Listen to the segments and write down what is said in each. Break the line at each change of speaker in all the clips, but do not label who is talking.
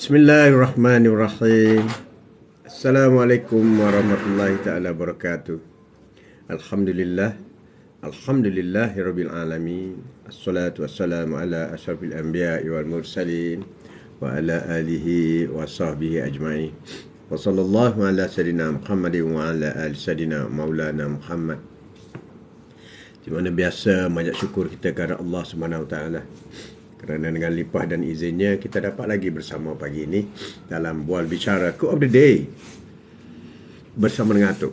Bismillahirrahmanirrahim. Assalamualaikum warahmatullahi taala wabarakatuh. Alhamdulillah. Alhamdulillahirabbil alamin. Assalatu wassalamu ala asyrafil anbiya'i wal mursalin wa ala alihi wa sahbihi ajma'in. Wa sallallahu ala sayyidina Muhammadin wa ala ali sayyidina Maulana Muhammad. Di mana biasa banyak syukur kita kepada Allah Subhanahu wa taala. Kerana dengan limpah dan izinnya kita dapat lagi bersama pagi ini dalam Bual Bicara Quote of the Day bersama dengan Atuk.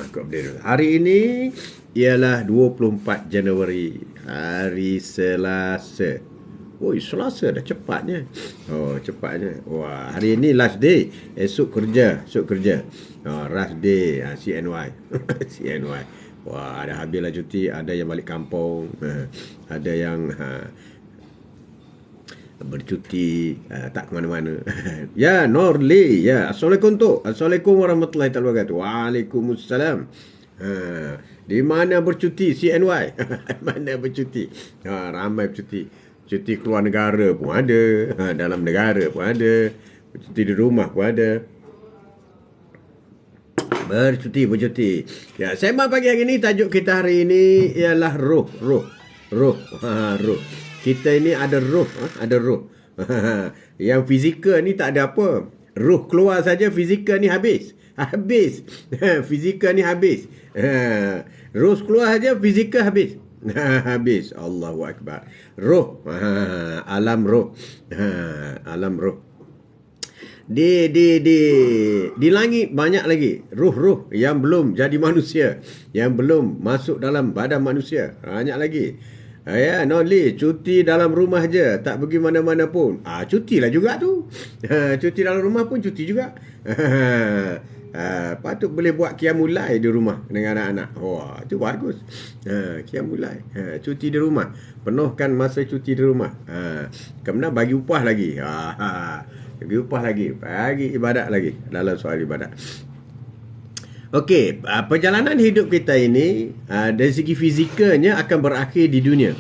Quote of the Day. Hari ini ialah 24 Januari, hari Selasa. Oi, Selasa dah cepatnya. Oh, cepatnya. Wah, hari ini last day. Esok kerja. Last day, CNY. CNY. Wah, dah habislah cuti. Ada yang balik kampung. Ada yang bercuti, tak ke mana-mana. Ya, Norli. Ya, Assalamualaikum Tok. Assalamualaikum warahmatullahi wabarakatuh. Waalaikumsalam. Di mana bercuti CNY? Mana bercuti? Ramai bercuti. Cuti keluar negara pun ada. Dalam negara pun ada. Bercuti di rumah pun ada. Bercuti. Ya, sembang pagi hari ini, tajuk kita hari ini ialah roh. Roh. Kita ini ada roh. Yang fizikal ni tak ada apa. Roh keluar saja, fizikal ni habis. Fizikal ni habis. Roh keluar saja, fizikal habis. Habis. Allahu Akbar. Roh. Alam roh. Alam roh. Di langit banyak lagi roh-roh yang belum jadi manusia, yang belum masuk dalam badan manusia. Banyak lagi. Ya, Noli, cuti dalam rumah je, tak pergi mana-mana pun. Cutilah juga tu. Cuti dalam rumah pun cuti juga. Patut boleh buat qiyamulai di rumah dengan anak-anak. Wah, itu bagus. Qiyamulai. Cuti di rumah. Penuhkan masa cuti di rumah. Kemudian bagi upah lagi. Bagi upah lagi. Bagi ibadat lagi. Dalam soal ibadat. Okey, perjalanan hidup kita ini dari segi fizikalnya akan berakhir di dunia.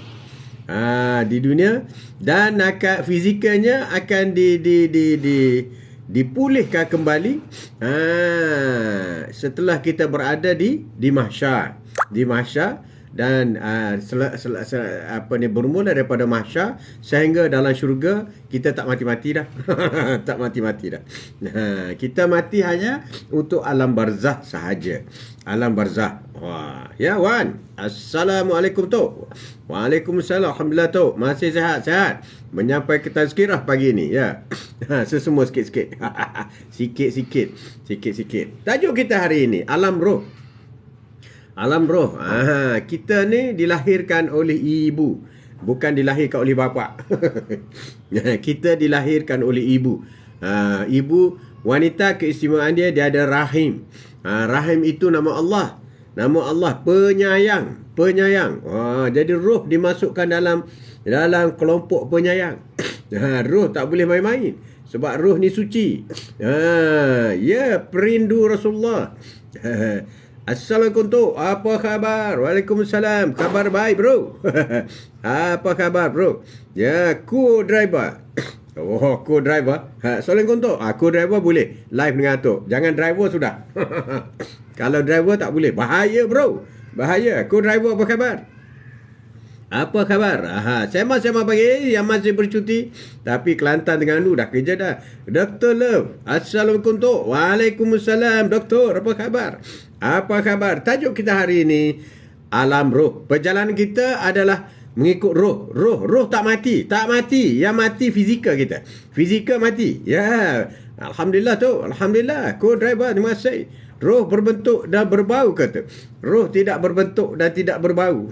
Di dunia, dan akan fizikalnya akan dipulihkan kembali setelah kita berada di mahsyar. Di mahsyar, dan bermula daripada mahsyar sehingga dalam syurga kita tak mati-mati dah. Tak mati-mati dah. Kita mati hanya untuk alam barzah sahaja. Alam barzah. Wah, ya Wan. Assalamualaikum Tok. Waalaikumsalam. Alhamdulillah Tok. Masih sihat. Menyampaikan tazkirah pagi ni, ya. Sesemua sikit-sikit. Sikit-sikit. Tajuk kita hari ini alam roh. Alam roh. Kita ni dilahirkan oleh ibu, bukan dilahirkan oleh bapa. Kita dilahirkan oleh ibu. Ibu, wanita, keistimewaan dia ada rahim. Rahim itu nama Allah. Nama Allah penyayang. Jadi roh dimasukkan dalam kelompok penyayang. Roh tak boleh main-main. Sebab roh ni suci. Ya, perindu Rasulullah. Assalamualaikum Tok. Apa khabar? Waalaikumsalam. Khabar baik bro. Apa khabar bro? Ya, co-driver. Oh, co-driver. Assalamualaikum Tok. Co-driver boleh live dengan Tok. Jangan driver sudah. Kalau driver tak boleh. Bahaya bro. Bahaya. Co-driver apa khabar? Apa khabar? Sembang pagi yang masih bercuti. Tapi Kelantan dengan lu dah kerja dah. Dr. Love. Assalamualaikum Tok. Waalaikumsalam Doktor. Apa khabar? Apa khabar? Tajuk kita hari ini alam roh. Perjalanan kita adalah mengikut roh. Roh tak mati. Yang mati fizikal kita. Fizikal mati. Ya. Alhamdulillah tu. Alhamdulillah. Co-driver, terima kasih. Roh berbentuk dan berbau kata. Roh tidak berbentuk dan tidak berbau.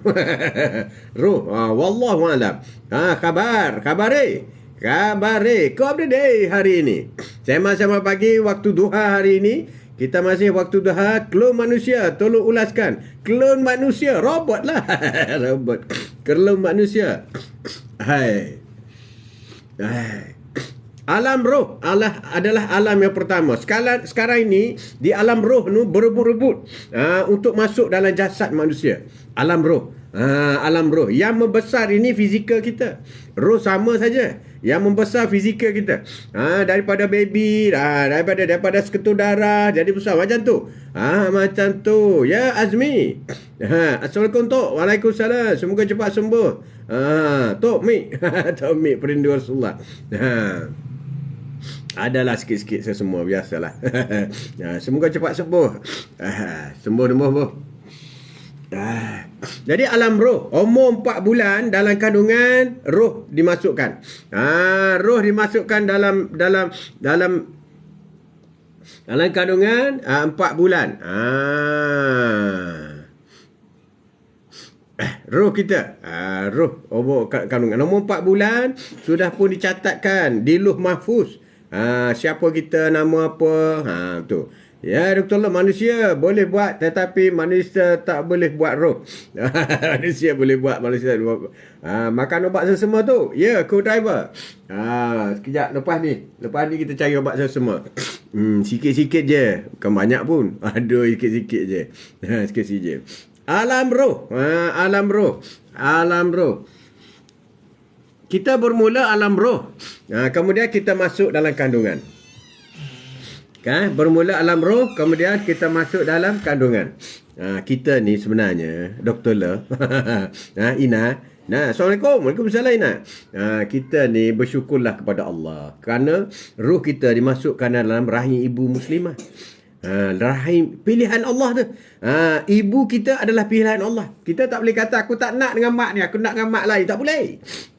Roh. Wallahu a'lam. Khabar. Quote of the Day hari ini. Sama-sama pagi waktu duha hari ini. Kita masih waktu duha. Klon manusia, tolong ulaskan. Klon manusia, robot lah. Robot. Klon manusia. Hai. Alam roh adalah alam yang pertama. Sekarang ini di alam roh ni berebut-rebut untuk masuk dalam jasad manusia. Alam roh. Alam roh. Yang membesar ini fizikal kita. Roh sama saja. Yang membesar fizikal kita. Daripada baby, daripada seketul darah jadi besar macam tu. Macam tu. Ya Azmi. Assalamualaikum Tok. Waalaikumsalam. Semoga cepat sembuh. Tok Mik. Tok Mik perindu Rasulullah. Adalah sikit-sikit saya semua biasalah. Semoga cepat sembuh. Sembuh. Jadi alam roh, umur 4 bulan dalam kandungan, roh dimasukkan. Roh dimasukkan dalam kandungan 4 bulan. Roh kita, roh umur kandungan umur 4 bulan sudah pun dicatatkan di Lauh Mahfuz. Siapa kita, nama apa, tu. Ya, Dr. Allah, manusia boleh buat tetapi manusia tak boleh buat roh. Manusia boleh buat, manusia tak boleh buat. Makan ubat sesama tu. Ya, co-driver. Sekejap lepas ni kita cari ubat sesama. Sikit-sikit je, bukan banyak pun. Aduh, sikit-sikit je. Sikit-sikit je. Alam roh. Alam roh. Kita bermula alam roh. Kemudian kita masuk dalam kandungan. Bermula alam roh, kemudian kita masuk dalam kandungan. Kita ni sebenarnya, Dr. Le, Ina. Assalamualaikum. Waalaikumsalam, Ina. Kita ni bersyukurlah kepada Allah kerana roh kita dimasukkan dalam rahim ibu muslimah. Rahim pilihan Allah tu. Ibu kita adalah pilihan Allah. Kita tak boleh kata aku tak nak dengan mak ni, aku nak dengan mak lain.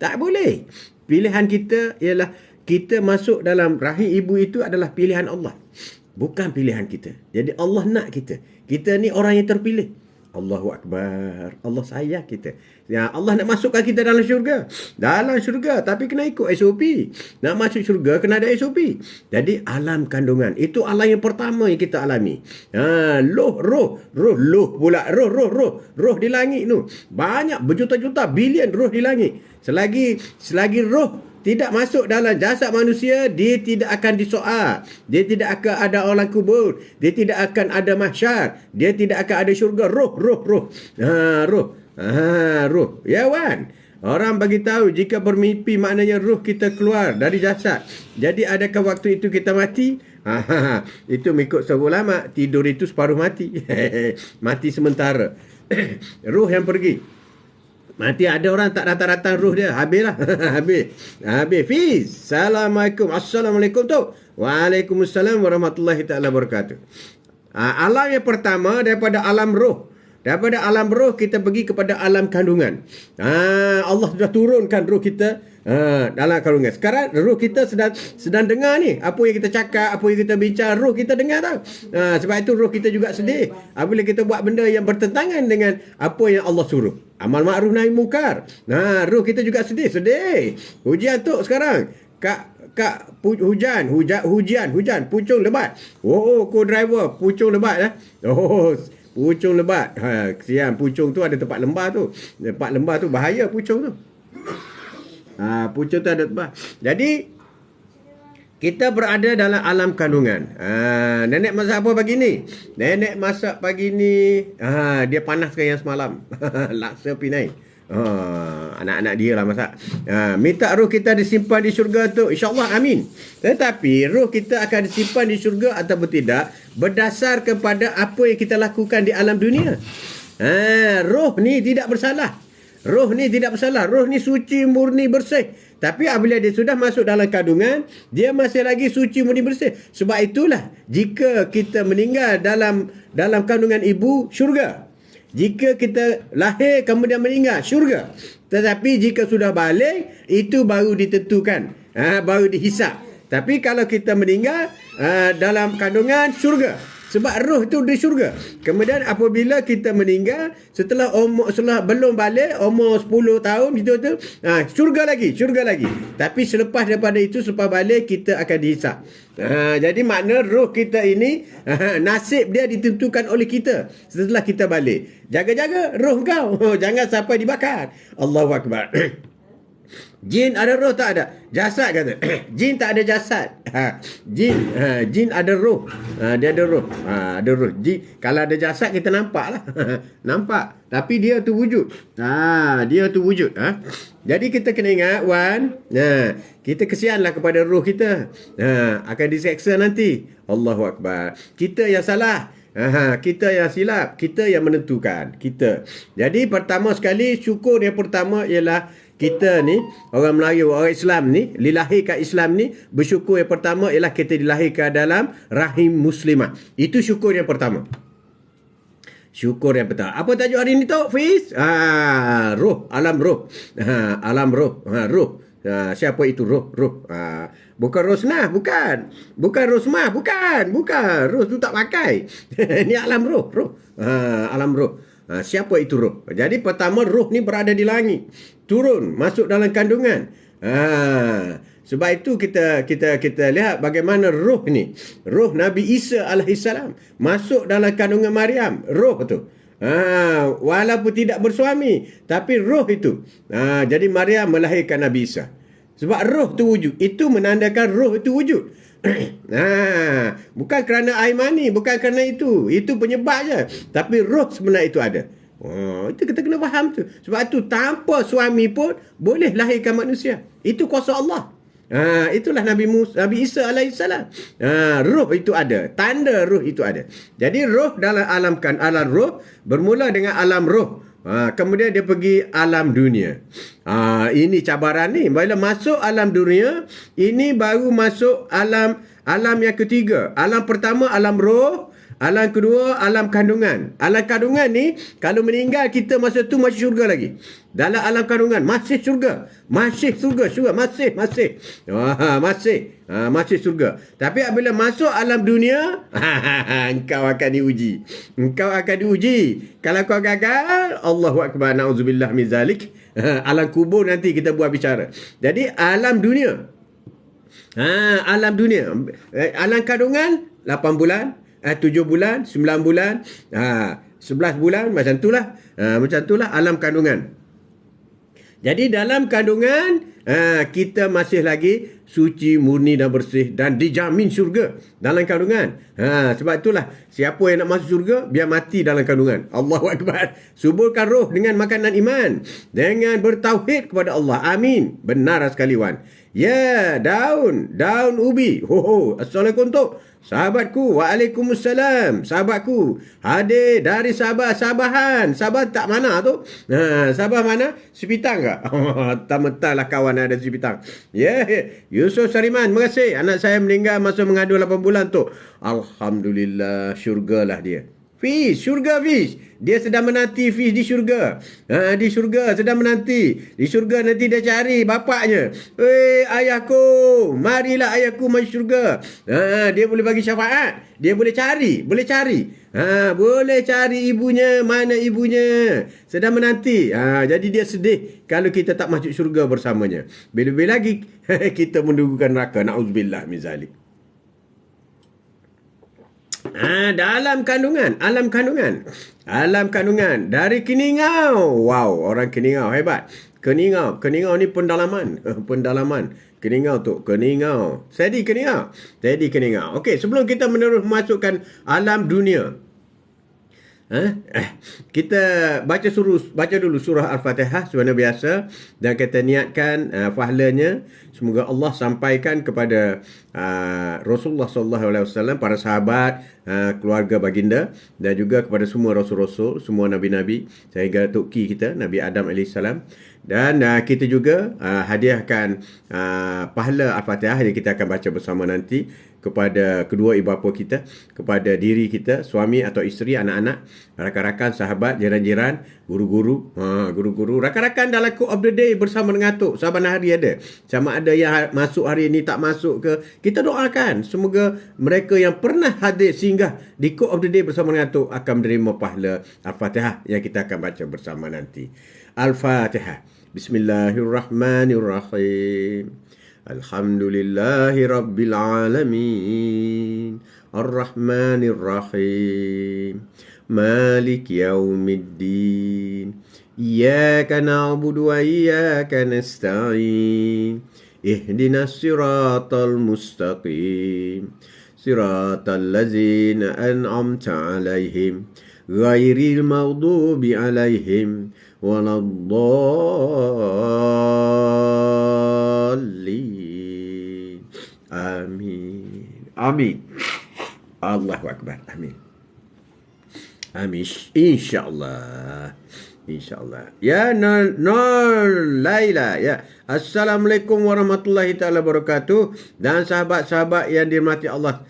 Tak boleh. Pilihan kita ialah kita masuk dalam rahim ibu itu adalah pilihan Allah, bukan pilihan kita. Jadi Allah nak kita. Kita ni orang yang terpilih. Allahu Akbar. Allah sayang kita. Allah nak masukkan kita dalam syurga. Tapi kena ikut SOP. Nak masuk syurga kena ada SOP. Jadi alam kandungan itu alam yang pertama yang kita alami. Roh di langit tu. Banyak berjuta-juta bilion roh di langit. Selagi roh tidak masuk dalam jasad manusia, dia tidak akan disoal. Dia tidak akan ada orang kubur. Dia tidak akan ada mahsyar. Dia tidak akan ada syurga. Roh. Roh. Ya, Wan. Orang bagi tahu jika bermimpi maknanya roh kita keluar dari jasad. Jadi adakah waktu itu kita mati? Itu mengikut seorang ulama, tidur itu separuh mati. Mati sementara. Roh yang pergi. Mati ada orang tak datang-datang roh dia. Habislah. Habis. Fiz. Assalamualaikum tu. Waalaikumsalam warahmatullahi ta'ala wabarakatuh. Alam yang pertama daripada alam roh. Daripada alam roh kita pergi kepada alam kandungan. Allah sudah turunkan roh kita dalam kandungan. Sekarang roh kita sedang dengar ni. Apa yang kita cakap, apa yang kita bincang, roh kita dengar tau. Sebab itu roh kita juga sedih. Apabila kita buat benda yang bertentangan dengan apa yang Allah suruh. Amal ma'ruf nahi mungkar. Roh kita juga sedih. Hujan tu sekarang. Hujan, pucung lebat. Co-driver, pucung lebat. Pucung lebat. Kesian, pucung tu ada tempat lembah tu. Tempat lembah tu bahaya pucung tu. Pucung tu ada tempat. Jadi kita berada dalam alam kandungan. Nenek masak apa pagi ni? Nenek masak pagi ni, dia panaskan yang semalam. Laksa Pinai. Anak-anak dia lah masak. Minta roh kita disimpan di syurga tu, InsyaAllah, amin. Tetapi roh kita akan disimpan di syurga atau tidak berdasar kepada apa yang kita lakukan di alam dunia. Roh ni tidak bersalah. Roh ni suci, murni, bersih. Tapi apabila dia sudah masuk dalam kandungan, dia masih lagi suci, murni, bersih. Sebab itulah jika kita meninggal dalam kandungan ibu, syurga. Jika kita lahir kemudian meninggal, syurga. Tetapi jika sudah balik, itu baru ditentukan, baru dihisap. Tapi kalau kita meninggal dalam kandungan, syurga. Sebab roh itu di syurga. Kemudian apabila kita meninggal, setelah belum balik, umur 10 tahun, betul-betul, syurga lagi. Tapi selepas daripada itu, selepas balik, kita akan dihisap. Jadi makna roh kita ini, nasib dia ditentukan oleh kita setelah kita balik. Jaga-jaga roh kau. Jangan sampai dibakar. Allahu Akbar. Jin ada roh tak ada? Jasad kata. Jin tak ada jasad. Jin ada roh. Dia ada roh. Ada roh. Jin, kalau ada jasad kita nampak lah. Nampak. Tapi dia tu wujud. Dia tu wujud. Jadi kita kena ingat, Wan. Kita kesianlah kepada roh kita. Akan diseksa nanti. Allahu Akbar. Kita yang salah. Kita yang silap. Kita yang menentukan. Kita. Jadi pertama sekali, syukur yang pertama ialah kita ni, orang Melayu, orang Islam ni, dilahirkan Islam ni, bersyukur yang pertama ialah kita dilahirkan dalam rahim muslimah. Itu syukur yang pertama. Syukur yang pertama. Apa tajuk hari ni tu, Fiz? Roh, alam roh. Alam roh. Roh. Siapa itu roh? Roh. Bukan Rosnah, bukan. Bukan Rosmah, bukan. Bukan. Roh tu tak pakai. Ni alam roh. Roh. Alam roh. Siapa itu roh? Jadi pertama, roh ni berada di langit. Turun, masuk dalam kandungan. Sebab itu kita lihat bagaimana roh ni. Roh Nabi Isa alaihissalam masuk dalam kandungan Maryam. Roh tu. Walaupun tidak bersuami, tapi roh itu. Jadi Maryam melahirkan Nabi Isa. Sebab roh tu wujud. Itu menandakan roh itu wujud. Bukan kerana air mani, bukan kerana itu. Itu penyebab je. Tapi roh sebenarnya itu ada. Itu kita kena faham tu. Sebab tu tanpa suami pun boleh lahirkan manusia. Itu kuasa Allah. Itulah Nabi Isa alaihissalam. Roh itu ada. Tanda roh itu ada. Jadi roh dalam alam roh bermula dengan alam roh. Kemudian dia pergi alam dunia. Ini cabaran ni. Bila masuk alam dunia, ini baru masuk alam yang ketiga. Alam pertama alam roh. Alam kedua, alam kandungan. Alam kandungan ni, kalau meninggal kita masa tu masih syurga lagi. Dalam alam kandungan, masih syurga. Masih syurga. Masih. Masih syurga. Tapi apabila masuk alam dunia, engkau akan diuji. Kalau kau gagal, Allahu Akbar, na'udzubillah min zalik. Alam kubur nanti kita buat bicara. Jadi, alam dunia. Alam dunia. Alam kandungan, 8 bulan. 7 bulan, 9 bulan, 11 bulan, macam itulah. Macam itulah alam kandungan. Jadi dalam kandungan, kita masih lagi suci, murni dan bersih dan dijamin syurga dalam kandungan. Sebab itulah, siapa yang nak masuk syurga, biar mati dalam kandungan. Allahu Akbar. Suburkan roh dengan makanan iman. Dengan bertauhid kepada Allah. Amin. Benar sekali, Wan. Ya, daun ubi. Assalamualaikum tu. Sahabatku, waalaikumsalam. Sahabatku, hadir dari Sabah-Sabahan. Sabah tak mana tu? Sabah mana? Sipitang ke? Tak lah kawan ada Sipitang. Yusuf Sariman, terima kasih. Anak saya meninggal masa mengadu 8 bulan tu. Alhamdulillah, syurgalah dia. Fiz, syurga Fiz. Dia sedang menanti Fiz di syurga. Di syurga sedang menanti. Di syurga nanti dia cari bapaknya. Ayahku, marilah ayahku masuk syurga. Dia boleh bagi syafaat. Dia boleh cari. Boleh cari ibunya. Mana ibunya? Sedang menanti. Jadi dia sedih kalau kita tak masuk syurga bersamanya. Bila-bila lagi kita mendudukan neraka. Na'udzubillah min zalik. Dalam kandungan, alam kandungan dari Keningau. Wow, orang Keningau hebat. Keningau ni pendalaman. Keningau tu, Keningau. Steady Keningau. Okey, sebelum kita menerus masukkan alam dunia, kita baca dulu surah Al-Fatihah sebenarnya biasa, dan kita niatkan pahalanya semoga Allah sampaikan kepada Rasulullah sallallahu alaihi wasallam, para sahabat, keluarga baginda, dan juga kepada semua rasul-rasul, semua nabi-nabi, sehingga Tuki kita Nabi Adam alaihissalam. Dan kita juga hadiahkan pahala Al-Fatihah yang kita akan baca bersama nanti kepada kedua ibu bapa kita, kepada diri kita, suami atau isteri, anak-anak, rakan-rakan, sahabat, jiran-jiran, guru-guru, rakan-rakan dalam Quote of the Day bersama dengan Tok. Saban hari ada. Sama ada yang masuk hari ini, tak masuk ke, kita doakan semoga mereka yang pernah hadir singgah di Quote of the Day bersama dengan Tok akan menerima pahala Al-Fatihah yang kita akan baca bersama nanti. Al-Fatihah. Bismillahirrahmanirrahim. Alhamdulillahi Rabbil Alamin. Ar-Rahmanir Rahim. Malik Yaumiddin. Iyyaka na'budu wa iyyaka nasta'in. Ihdinas siratal mustaqim. Siratal ladzina an'amta 'alaihim ghairil maghdubi 'alaihim waladdallin. Amin. Amin. Allahu akbar. Amin. Amin. InsyaAllah. InsyaAllah. Ya, Nur Laila. Ya. Assalamualaikum warahmatullahi ta'ala wabarakatuh. Dan sahabat-sahabat yang dirahmati Allah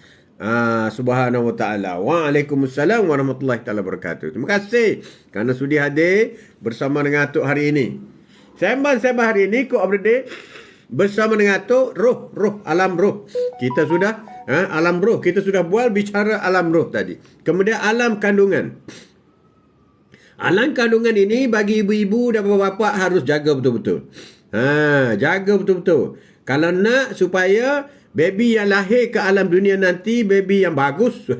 subhanahu wa ta'ala. Waalaikumsalam warahmatullahi ta'ala wabarakatuh. Terima kasih kerana sudi hadir bersama dengan Atuk hari ini. Sembang-sembang hari ini, Kok Update bersama dengan Atuk, roh, alam roh. Kita sudah alam roh. Kita sudah buat bicara alam roh tadi. Kemudian alam kandungan. Alam kandungan ini bagi ibu-ibu dan bapa-bapa harus jaga betul-betul. Jaga betul-betul. Kalau nak supaya baby yang lahir ke alam dunia nanti baby yang bagus,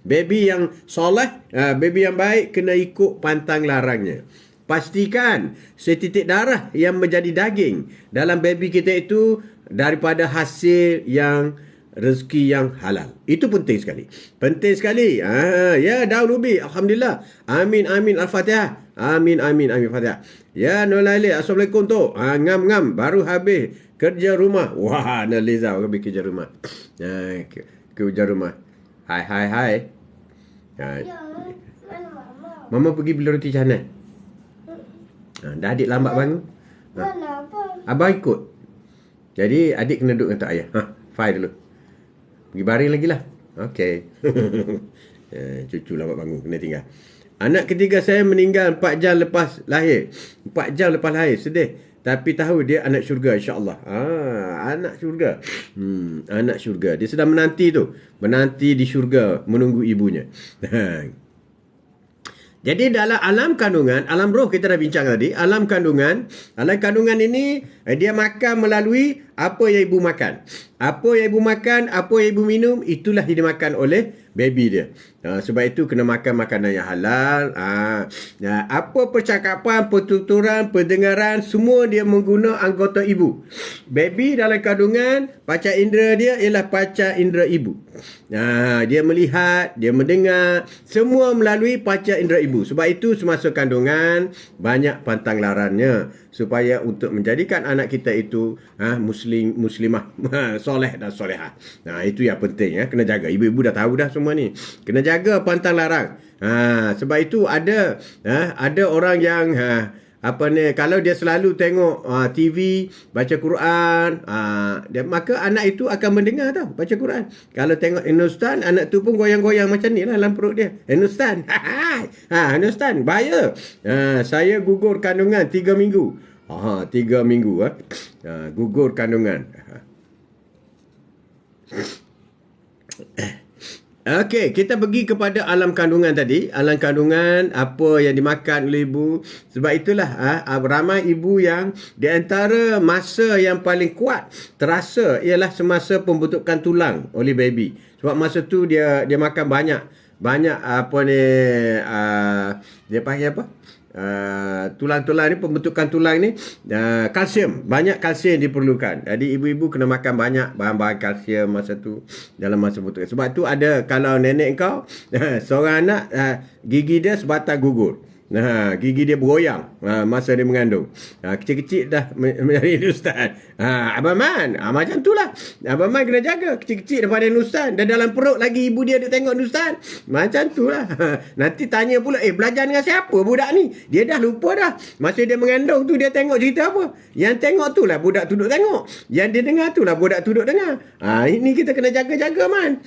baby yang soleh, baby yang baik, kena ikut pantang larangnya. Pastikan setitik darah yang menjadi daging dalam baby kita itu daripada hasil yang rezeki yang halal. Itu penting sekali. Penting sekali. Ya, daun ubi. Alhamdulillah. Amin, amin. Al-Fatihah. Amin, amin, amin. Fatihah. Ya, Nolaili. Assalamualaikum tu. Ngam. Baru habis kerja rumah. Wah, Naliza. Habis kerja rumah. Kerja rumah. Hai.
Ya, mana mama?
Mama pergi beli roti canai. Dah adik lambat bangun.
Mana apa?
Abang ikut. Jadi adik kena duduk dengan tak ayah. File dulu. Pergi baring lagi lah. Okey. Cucu lambat bangun. Kena tinggal. Anak ketiga saya meninggal 4 jam lepas lahir. 4 jam lepas lahir. Sedih. Tapi tahu dia anak syurga, insyaAllah. Anak syurga. Anak syurga. Dia sedang menanti tu. Menanti di syurga. Menunggu ibunya. Jadi dalam alam kandungan, alam roh kita dah bincang tadi. Alam kandungan ini dia makan melalui apa yang ibu makan. Apa yang ibu makan, apa yang ibu minum, itulah yang dimakan oleh baby dia. Sebab itu kena makan makanan yang halal. Apa percakapan, pertuturan, pendengaran, semua dia mengguna anggota ibu. Baby dalam kandungan, panca indera dia ialah panca indera ibu. Dia melihat, dia mendengar, semua melalui panca indera ibu. Sebab itu semasa kandungan, banyak pantang larangnya. Supaya untuk menjadikan anak kita itu muslimah, soleh dan solehah. Itu yang penting. Kena jaga. Ibu-ibu dah tahu dah semua ni. Kena jaga pantang larang. Sebab itu ada orang yang kalau dia selalu tengok TV, baca Quran, maka anak itu akan mendengar tau baca Quran. Kalau tengok Hindustan, anak tu pun goyang-goyang macam ni lah dalam perut dia. Hindustan. Hindustan. Bahaya. Saya gugur kandungan 3 minggu. 3 minggu. Gugur kandungan. Okey, kita pergi kepada alam kandungan tadi. Alam kandungan, apa yang dimakan oleh ibu. Sebab itulah ramai ibu yang di antara masa yang paling kuat terasa ialah semasa pembentukan tulang oleh baby. Sebab masa tu dia makan banyak dia panggil apa? Tulang-tulang ni, pembentukan tulang ni kalsium, banyak kalsium diperlukan. Jadi ibu-ibu kena makan banyak bahan-bahan kalsium masa tu dalam masa pembentukan. Sebab tu ada, kalau nenek kau seorang anak gigi dia sebatang gugur. Gigi dia bergoyang masa dia mengandung. Kecil-kecil dah menjadi Hindustan. Abang Man, macam tu lah. Abang Man kena jaga. Kecil-kecil daripada Hindustan. Dan dalam perut lagi ibu dia tengok Hindustan. Macam tu lah. Nanti tanya pula, belajar dengan siapa budak ni? Dia dah lupa dah. Masa dia mengandung tu dia tengok cerita apa? Yang tengok tu lah budak tu duduk tengok. Yang dia dengar tu lah budak tu duduk dengar. Ini kita kena jaga-jaga, Man.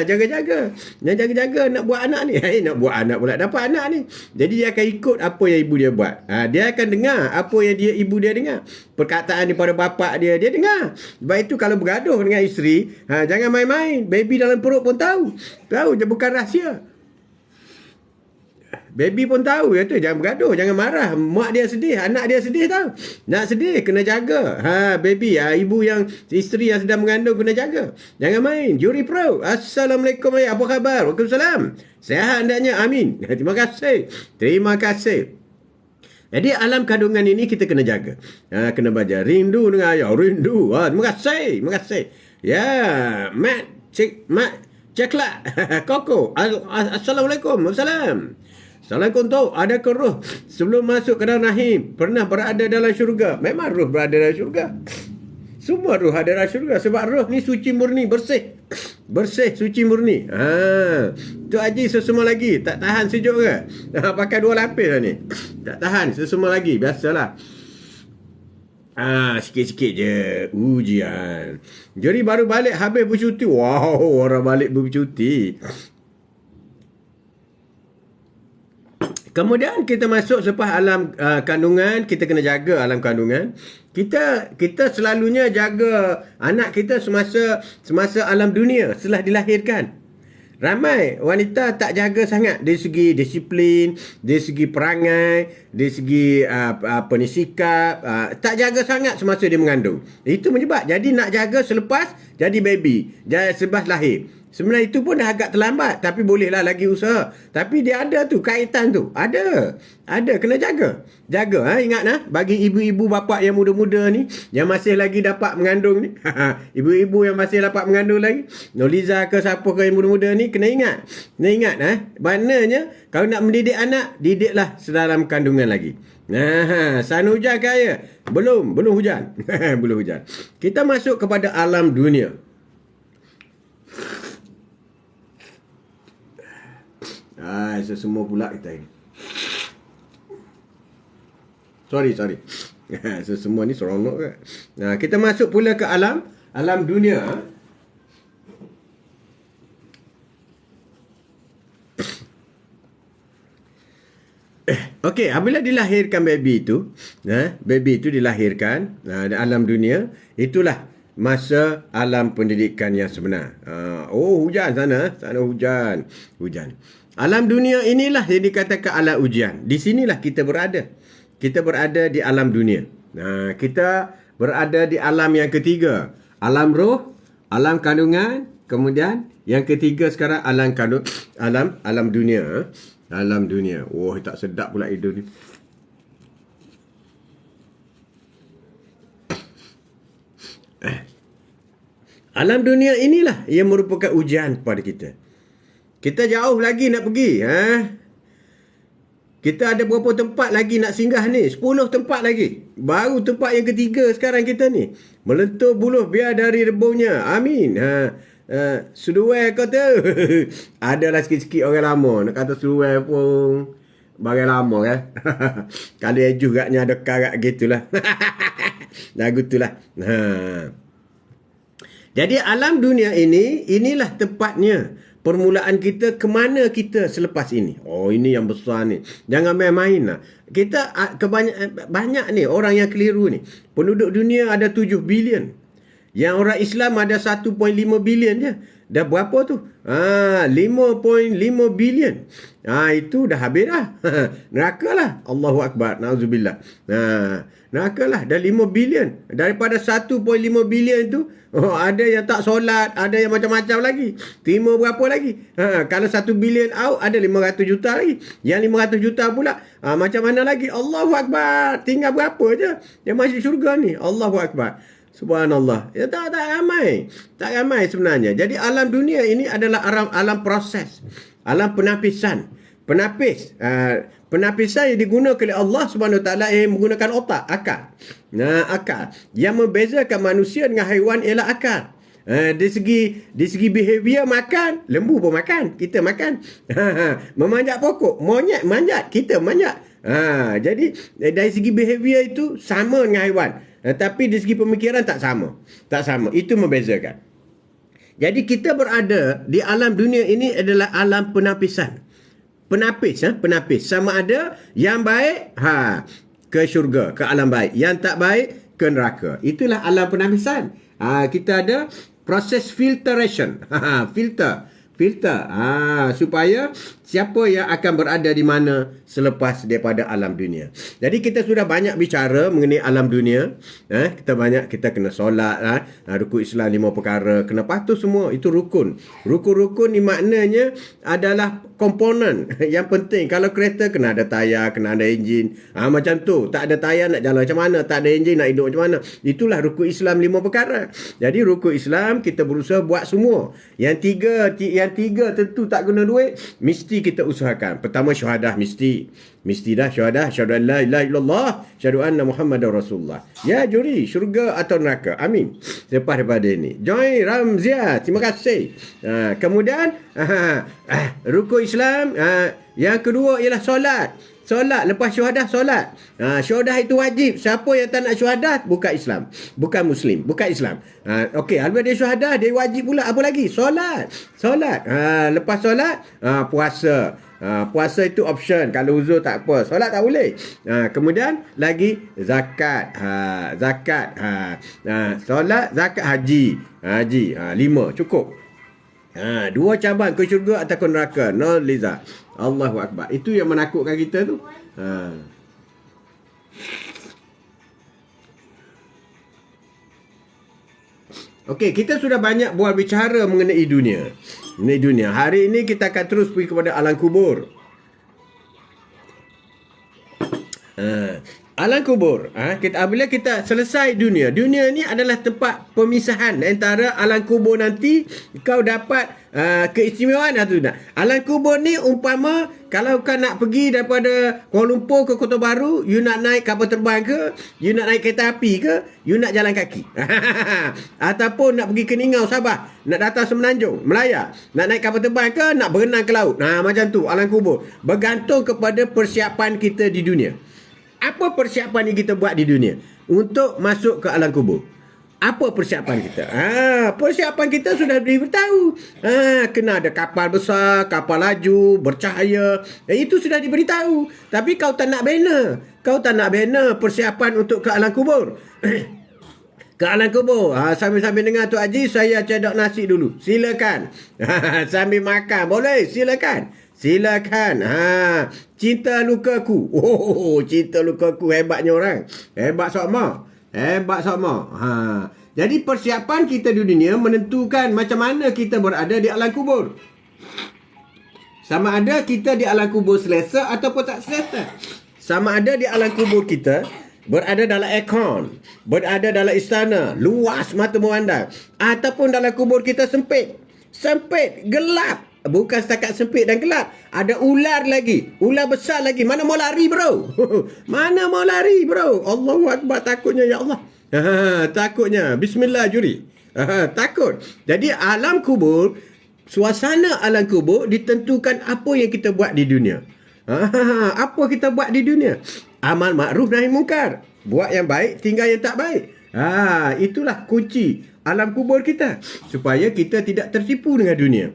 Jaga-jaga. Nak jaga-jaga nak buat anak ni. Nak buat anak pula. Dapat anak ni. Jadi dia akan ikut apa yang ibu dia buat. Dia akan dengar apa yang ibu dia dengar. Perkataan daripada bapak dia dengar. Sebab itu kalau bergaduh dengan isteri, jangan main-main. Baby dalam perut pun tahu. Dia bukan rahsia. Baby pun tahu ya tu, jangan bergaduh, jangan marah. Mak dia sedih, anak dia sedih tahu. Nak sedih kena jaga. Baby, ibu yang isteri yang sedang mengandung kena jaga. Jangan main. Juri Pro. Assalamualaikum, apa khabar? Waalaikumsalam. Sihat hendaknya. Amin. Terima kasih. Jadi alam kandungan ini kita kena jaga. Kena baca. Rindu dengan ayah. Rindu. Terima kasih. Terima kasih. Ya. Mat. Ceklat. Koko. Assalamualaikum. Assalamualaikum tu. Adakah roh sebelum masuk ke dalam rahim pernah berada dalam syurga? Memang roh berada dalam syurga. Semua roh ada dalam syurga. Sebab roh ni suci murni. Bersih. Suci murni. Tu Haji sesama lagi. Tak tahan sejuk ke? Pakai 2 lapis lah ni. Tak tahan sesama lagi. Biasalah. Sikit-sikit je. Ujian. Jadi baru balik habis bercuti. Wow, orang balik bercuti. Kemudian kita masuk selepas alam kandungan, kita kena jaga alam kandungan. Kita selalunya jaga anak kita semasa alam dunia setelah dilahirkan. Ramai wanita tak jaga sangat dari segi disiplin, dari segi perangai, dari segi sikap, tak jaga sangat semasa dia mengandung. Itu menyebab jadi nak jaga selepas jadi baby, selepas lahir. Sebenarnya itu pun dah agak terlambat. Tapi bolehlah lagi usaha. Tapi dia ada tu, kaitan tu. Ada. Kena jaga. Ingat bagi ibu-ibu bapa yang muda-muda ni, yang masih lagi dapat mengandung ni. Ibu-ibu yang masih dapat mengandung lagi. Noliza ke siapa ke yang muda-muda ni, kena ingat. Maknanya, kalau nak mendidik anak, didiklah sedalam kandungan lagi. Sana hujan kaya. Belum hujan. Belum hujan. Kita masuk kepada alam dunia. Semua pula kita ini. Sorry. Semua ni seronok ke? Kita masuk pula ke alam dunia. Okey, apabila dilahirkan baby itu dilahirkan di alam dunia, itulah masa alam pendidikan yang sebenar. Hujan sana hujan. Alam dunia inilah yang dikatakan alam ujian. Di sinilah kita berada. Kita berada di alam dunia. Kita berada di alam yang ketiga. Alam roh, alam kandungan, kemudian yang ketiga sekarang alam dunia. Alam dunia. Tak sedap pula hidup ni. Alam dunia inilah yang merupakan ujian kepada kita. Kita jauh lagi nak pergi. Kita ada berapa tempat lagi nak singgah ni? 10 tempat lagi. Baru tempat yang ketiga sekarang kita ni. Melentur buluh biar dari rebungnya. Amin. Suduai kau tu. Adalah sikit-sikit orang lama. Nak kata suduai pun barang lama kan. Kalau juga ada karat gitulah. Lagu itulah. Jadi alam dunia inilah tempatnya. Permulaan kita, ke mana kita selepas ini. Ini yang besar ni. Jangan main-main lah. Kita banyak ni orang yang keliru ni. Penduduk dunia ada 7 bilion. Yang orang Islam ada 1.5 bilion je. Dah berapa tu? 5.5 bilion. Itu dah habis dah. Neraka lah. Allahu Akbar. Na'udzubillah. Neraka lah. Dah 5 bilion. Daripada 1.5 bilion tu, ada yang tak solat, ada yang macam-macam lagi. Terima berapa lagi? Kalau 1 bilion out, ada 500 juta lagi. Yang 500 juta pula, macam mana lagi? Allahu Akbar. Tinggal berapa je yang masuk syurga ni? Allahu Akbar. Subhanallah. Tak ramai. Tak ramai sebenarnya. Jadi alam dunia ini adalah alam proses. Alam penapisan. Penapisan yang digunakan oleh Allah Subhanahu Wa Taala yang menggunakan otak, akal. Akal. Yang membezakan manusia dengan haiwan ialah akal. Di segi behavior makan, lembu pun makan, kita makan. Memanjat pokok, monyet manjat, kita manjat. Jadi dari segi behavior itu sama dengan haiwan. Tapi di segi pemikiran tak sama. Itu membezakan. Jadi kita berada di alam dunia ini adalah alam penapisan. Penapis. Sama ada yang baik ke syurga, ke alam baik. Yang tak baik ke neraka. Itulah alam penapisan. Kita ada proses filtration. Filter. Filter. Supaya siapa yang akan berada di mana selepas daripada alam dunia. Jadi kita sudah banyak bicara mengenai alam dunia. Kita kena solat, rukun Islam 5 perkara, kena patuh semua. Itu rukun. Rukun-rukun ni maknanya adalah komponen yang penting. Kalau kereta kena ada tayar, kena ada enjin. Macam tu. Tak ada tayar nak jalan macam mana, tak ada enjin nak hidup macam mana. Itulah rukun Islam 5 perkara. Jadi rukun Islam kita berusaha buat semua. Yang tiga tentu tak guna duit, mesti kita usahakan. Pertama, syahadah mesti dah syahadah, syahadu an la ilaha illallah, syahadu anna Muhammadar Rasulullah. Ya, juri syurga atau neraka. Amin. Lepas daripada ini, Joy Ramzia, terima kasih. Kemudian rukun Islam yang kedua ialah solat. Solat, lepas syuhadah solat. Syuhadah itu wajib. Siapa yang tak nak syuhadah, bukan Islam. Bukan Muslim. Bukan Islam. Okey, alhamdulillah dia syuhadah, dia wajib pula. Apa lagi? Solat. Lepas solat, puasa. Puasa itu option. Kalau uzur tak apa. Solat tak boleh. Kemudian lagi zakat. Solat, zakat, haji. 5. Cukup. 2 cabang ke syurga atau ke neraka. No Liza. Allahu Akbar. Itu yang menakutkan kita tu. Okey, kita sudah banyak buat bicara mengenai dunia. Hari ini kita akan terus pergi kepada alam kubur. Alam kubur. Bila kita selesai dunia ni adalah tempat pemisahan antara alam kubur nanti. Kau dapat keistimewaan atau tidak. Alam kubur ni umpama kalau kau nak pergi daripada Kuala Lumpur ke Kota Baru, you nak naik kapal terbang ke, you nak naik kereta api ke, you nak jalan kaki. Ataupun nak pergi ke Ningau, Sabah, nak datang Semenanjung, Melaya, nak naik kapal terbang ke, nak berenang ke laut. Macam tu alam kubur. Bergantung kepada persiapan kita di dunia. Apa persiapan yang kita buat di dunia untuk masuk ke alam kubur? Apa persiapan kita? Persiapan kita sudah diberitahu. Kena ada kapal besar, kapal laju, bercahaya. Itu sudah diberitahu. Tapi kau tak nak bina. Persiapan untuk ke alam kubur. Ke alam kubur. Sambil-sambil dengar Tok Haji, saya cedok nasi dulu. Silakan. Sambil makan. Boleh? Silakan. Cinta lukaku. Cinta lukaku. Hebatnya orang. Hebat sokma. Jadi persiapan kita di dunia menentukan macam mana kita berada di alam kubur. Sama ada kita di alam kubur selesa ataupun tak selesa. Sama ada di alam kubur kita berada dalam aircon, berada dalam istana, luas mata memandang, ataupun dalam kubur kita sempit, gelap. Bukan setakat sempit dan gelap. Ada ular lagi. Ular besar lagi. Mana mau lari, bro? Allahu Akbar. Takutnya, ya Allah. Takutnya. Bismillah, juri. Takut. Jadi alam kubur, suasana alam kubur ditentukan apa yang kita buat di dunia. Apa kita buat di dunia? Amal makruf nahi mungkar. Buat yang baik, tinggal yang tak baik. Itulah kunci alam kubur kita, supaya kita tidak tertipu dengan dunia.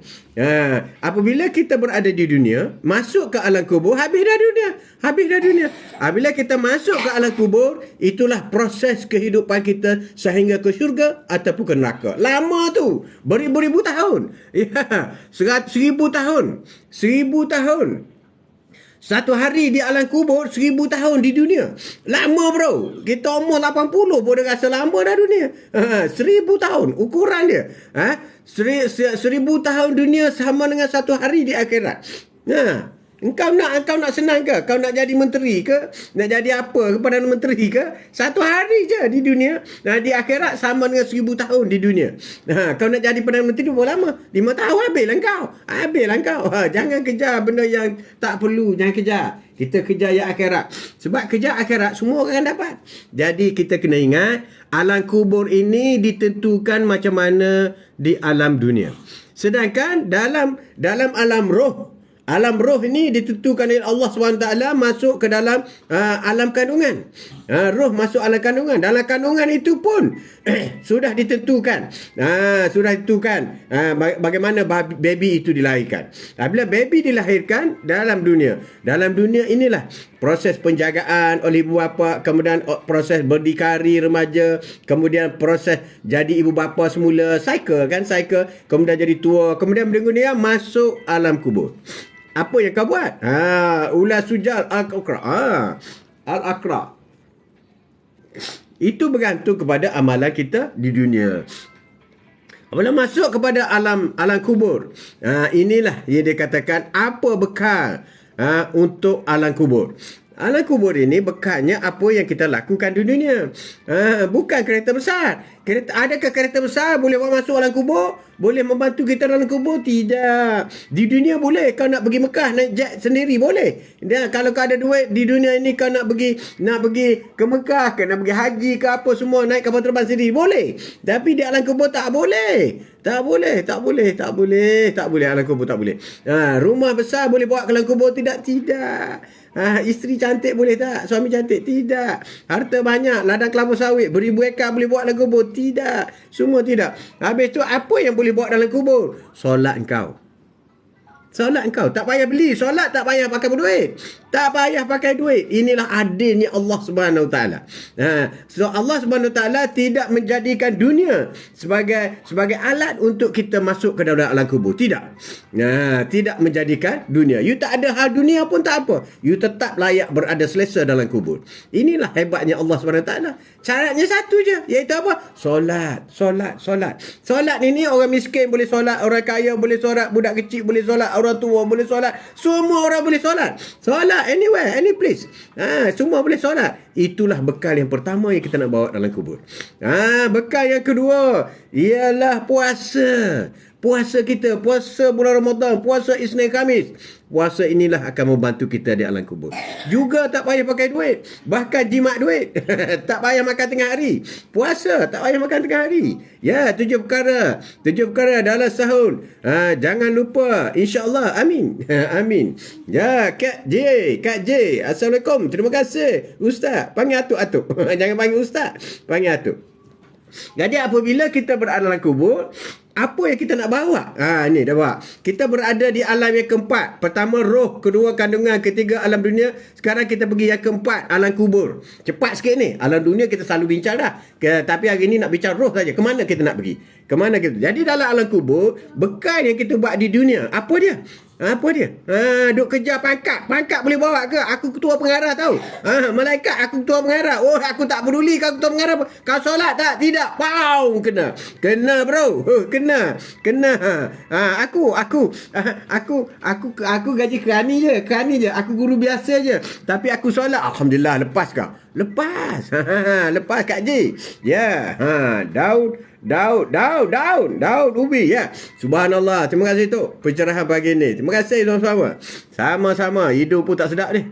Apabila kita berada di dunia, masuk ke alam kubur, habis dah dunia. Apabila kita masuk ke alam kubur, itulah proses kehidupan kita sehingga ke syurga ataupun ke neraka. Lama tu, beribu-ribu tahun. 1,000 tahun. 1,000 tahun. Satu hari di alam kubur, 1,000 tahun di dunia. Lama, bro. Kita umur 80 pun dah rasa lama dah dunia. 1,000 tahun. Ukuran dia. 1,000 tahun dunia sama dengan satu hari di akhirat. Engkau nak senang ke? Kau nak jadi menteri ke? Nak jadi apa ke? Perdana Menteri ke? Satu hari je di dunia. Di akhirat sama dengan 1,000 tahun di dunia. Kau nak jadi Perdana Menteri berapa lama? 5 tahun habislah kau. Jangan kejar benda yang tak perlu. Jangan kejar. Kita kejar yang akhirat. Sebab kejar akhirat semua orang dapat. Jadi kita kena ingat, alam kubur ini ditentukan macam mana di alam dunia. Sedangkan dalam alam roh, Alam roh ini ditentukan oleh Allah SWT masuk ke dalam alam kandungan. Roh masuk alam kandungan. Dalam kandungan itu pun sudah ditentukan. Sudah ditentukan bagaimana baby itu dilahirkan. Bila baby dilahirkan dalam dunia. Dalam dunia inilah proses penjagaan oleh ibu bapa, kemudian proses berdikari remaja, kemudian proses jadi ibu bapa semula, cycle, kemudian jadi tua, kemudian berikutnya masuk alam kubur. Apa yang kau buat? Ulas sujal al-Aqra. Al-Aqra. Itu bergantung kepada amalan kita di dunia. Apabila masuk kepada alam kubur, inilah yang dikatakan apa bekal untuk alam kubur. Alam kubur ini bekalnya apa yang kita lakukan di dunia. Bukan kereta besar. Adakah kereta besar boleh bawa masuk alam kubur? Boleh membantu kita dalam kubur? Tidak. Di dunia boleh. Kau nak pergi Mekah naik jet sendiri boleh. Dan kalau kau ada duit di dunia ini, kau nak pergi ke Mekah, kau nak pergi haji ke apa semua, naik kapal terbang sendiri boleh. Tapi di alam kubur tak boleh. Tak boleh alam kubur tak boleh. Rumah besar boleh bawa ke alam kubur? Tidak. Isteri cantik boleh tak? Suami cantik? Tidak. Harta banyak, ladang kelapa sawit beribu ekar boleh bawa dalam kubur? Tidak. Semua tidak. Habis tu apa yang boleh bawa dalam kubur? Solat engkau. Tak payah beli solat, tak payah pakai duit. Tak payah pakai duit. Inilah adilnya Allah Subhanahu Wa Taala. So Allah Subhanahu Wa Taala tidak menjadikan dunia sebagai alat untuk kita masuk ke dalam alam kubur. Tidak. Tidak menjadikan dunia. You tak ada hal dunia pun tak apa. You tetap layak berada selesa dalam kubur. Inilah hebatnya Allah Subhanahu Wa Taala. Syaratnya satu je, iaitu apa? Solat. Solat ini orang miskin boleh solat, orang kaya boleh solat, budak kecil boleh solat, orang tua boleh solat, semua orang boleh solat. Solat anywhere, any place. Semua boleh solat. Itulah bekal yang pertama yang kita nak bawa dalam kubur. Bekal yang kedua ialah puasa. Puasa kita, puasa bulan Ramadan, puasa Isnin Khamis. Puasa inilah akan membantu kita di alam kubur. Juga tak payah pakai duit. Bahkan jimat duit. Tak payah makan tengah hari. Puasa, tak payah makan tengah hari. 7 perkara. 7 perkara dalam setahun. Jangan lupa. InsyaAllah. Amin. Amin. Kak J. Assalamualaikum. Terima kasih. Ustaz. Panggil atuk. Jangan panggil Ustaz. Panggil atuk. Jadi apabila kita berada dalam kubur, apa yang kita nak bawa? Ni dah bawa. Kita berada di alam yang keempat. Pertama roh, kedua kandungan, ketiga alam dunia. Sekarang kita pergi yang keempat, alam kubur. Cepat sikit ni. Alam dunia kita selalu bincang dah. Tapi hari ni nak bincang roh saja. Kemana kita nak pergi? Jadi dalam alam kubur, bekal yang kita buat di dunia, apa dia? Duk kejar pangkat. Pangkat boleh bawa ke? Aku ketua pengarah tahu. Malaikat, aku ketua pengarah. Oh, aku tak peduli kau ketua pengarah. Kau solat tak? Tidak. Pow, kena bro. Kena. Aku gaji kerani je. Aku guru biasa je. Tapi aku solat. Alhamdulillah, lepas kau. Lepas Kak J. Daud Ubi Subhanallah. Terima kasih tu pencerahan pagi ni. Terima kasih sama-sama. Sama-sama. Hidup pun tak sedap ni.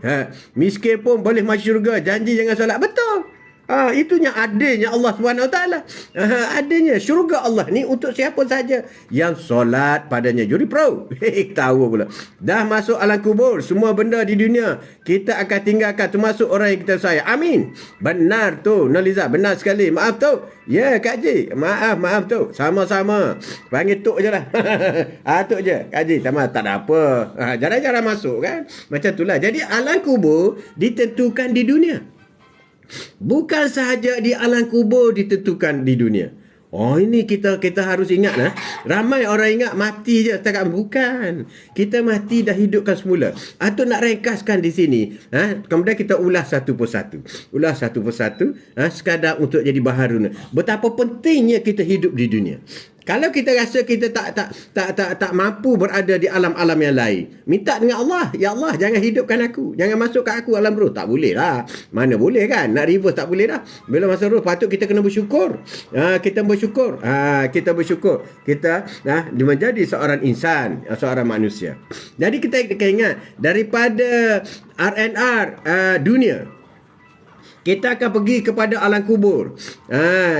Miskin pun boleh masuk syurga. Janji jangan solat. Betul. Itunya adilnya Allah Subhanahu Wa Taala. Adilnya syurga Allah ni untuk siapa saja yang solat padanya. Juri pro. Tahu pula. Dah masuk alam kubur, semua benda di dunia kita akan tinggalkan, termasuk orang yang kita sayang. Amin. Benar tu Noliza, benar sekali. Maaf tu. Kak Ji. Maaf tu. Sama-sama. Panggil tok je lah. Tok je. Kak Ji, tak ada apa. Jarang-jarang masuk kan. Macam itulah. Jadi alam kubur ditentukan di dunia. Bukan sahaja di alam kubur ditentukan di dunia. Ini kita harus ingat lah. Ramai orang ingat mati je setakat. Bukan. Kita mati dah hidupkan semula. Atau nak ringkaskan di sini. Kemudian kita ulas satu persatu. Sekadar untuk jadi baharuna. Betapa pentingnya kita hidup di dunia. Kalau kita rasa kita tak mampu berada di alam-alam yang lain, minta dengan Allah, ya Allah jangan hidupkan aku, jangan masukkan aku alam roh. Tak boleh lah. Mana boleh kan? Nak reverse tak boleh dah. Bila masuk roh, patut kita kena bersyukur. Kita bersyukur. Kita menjadi seorang insan, seorang manusia. Jadi kita ingat daripada R&R dunia, Kita akan pergi kepada alam kubur.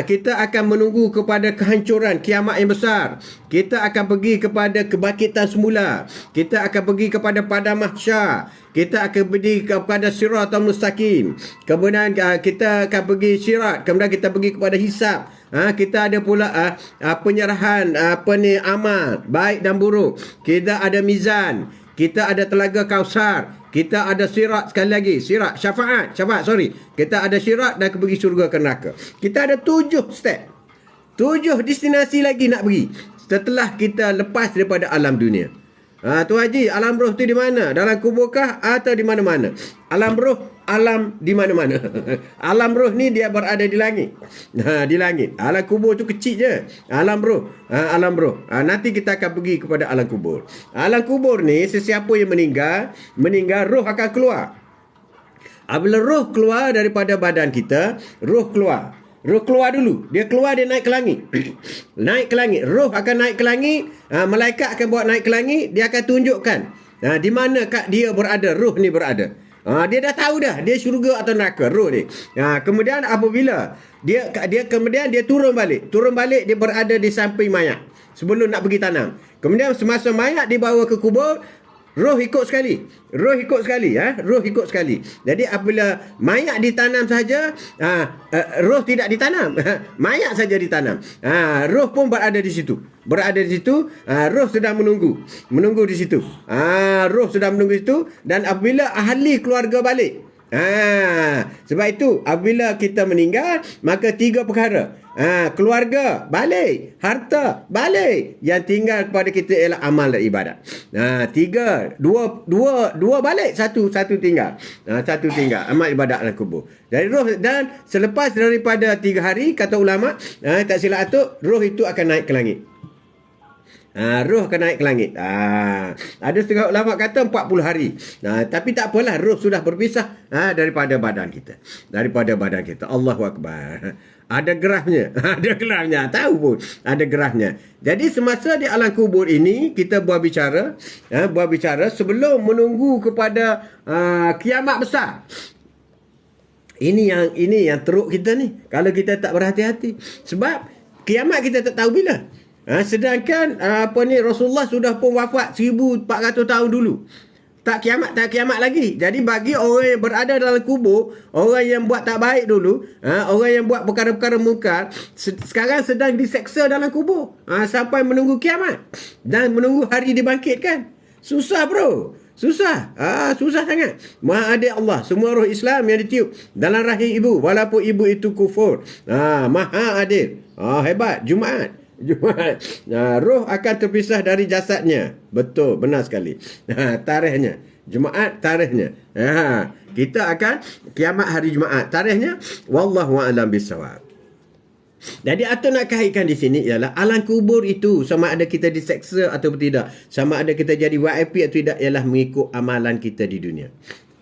Kita akan menunggu kepada kehancuran kiamat yang besar. Kita akan pergi kepada kebangkitan semula. Kita akan pergi kepada padang mahsyar. Kita akan pergi kepada siratal mustaqim. Kemudian kita akan pergi syirat. Kemudian kita pergi kepada hisab. Kita ada pula penyerahan amal baik dan buruk. Kita ada mizan. Kita ada telaga Kausar. Kita ada sirat sekali lagi. Sirat. Syafaat. Sorry. Kita ada syirat dan pergi syurga ke neraka. Kita ada 7 step. 7 destinasi lagi nak pergi. Setelah kita lepas daripada alam dunia. Tu Haji, alam roh tu di mana? Dalam kuburkah atau di mana-mana? Alam roh, alam di mana-mana. Alam roh ni dia berada di langit. Di langit. Alam kubur tu kecil je. Alam roh. Alam roh. Nanti kita akan pergi kepada alam kubur. Alam kubur ni, sesiapa yang meninggal roh akan keluar. Apabila roh keluar daripada badan kita, roh keluar. Roh keluar dulu. Dia keluar, dia naik ke langit. Naik ke langit. Roh akan naik ke langit. Malaikat akan bawa naik ke langit. Dia akan tunjukkan di mana dia berada. Roh ni berada. Dia dah tahu dah. Dia syurga atau neraka. Roh ni. Kemudian apabila dia kemudian dia turun balik. Turun balik dia berada di samping mayat. Sebelum nak pergi tanam. Kemudian semasa mayat dibawa ke kubur, roh ikut sekali. Roh ikut sekali. Jadi apabila mayat ditanam saja, roh tidak ditanam. Mayat saja ditanam. Roh pun berada di situ. Roh sedang menunggu di situ. Roh sedang menunggu di situ. Dan apabila ahli keluarga balik, sebab itu apabila kita meninggal, maka 3 perkara. Keluarga balik, harta balik, yang tinggal kepada kita ialah amal dan ibadat. 3, 2 balik, satu tinggal. Satu tinggal, amal ibadat dalam kubur. Dari roh, dan selepas daripada 3 hari, kata ulama, tak silap atuk, roh itu akan naik ke langit. Roh akan naik ke langit. Ada setengah ulama kata 40 hari. Tapi tak apalah, roh sudah berpisah daripada badan kita. Allahu Akbar. Ada gerahnya. Tahu pun ada gerahnya. Jadi semasa di alam kubur ini, kita buat bicara sebelum menunggu kepada kiamat besar. Ini yang teruk kita ni. Kalau kita tak berhati-hati. Sebab kiamat kita tak tahu bila. Sedangkan Rasulullah sudah pun wafat 1400 tahun dulu. Tak kiamat lagi. Jadi bagi orang yang berada dalam kubur, orang yang buat tak baik dulu, orang yang buat perkara-perkara mungkar, sekarang sedang diseksa dalam kubur, sampai menunggu kiamat dan menunggu hari dibangkitkan. Susah bro. Susah sangat. Maha adil Allah. Semua roh Islam yang ditiup dalam rahim ibu, walaupun ibu itu kufur. Maha adil. Hebat. Jumaat. Roh akan terpisah dari jasadnya. Betul, benar sekali. Tarikhnya Jumaat, tarikhnya. Kita akan kiamat hari Jumaat. Tarikhnya wallahu a'lam bissawab. Jadi atau nak kaitkan di sini ialah alam kubur itu, sama ada kita diseksa atau tidak, sama ada kita jadi VIP atau tidak, ialah mengikut amalan kita di dunia.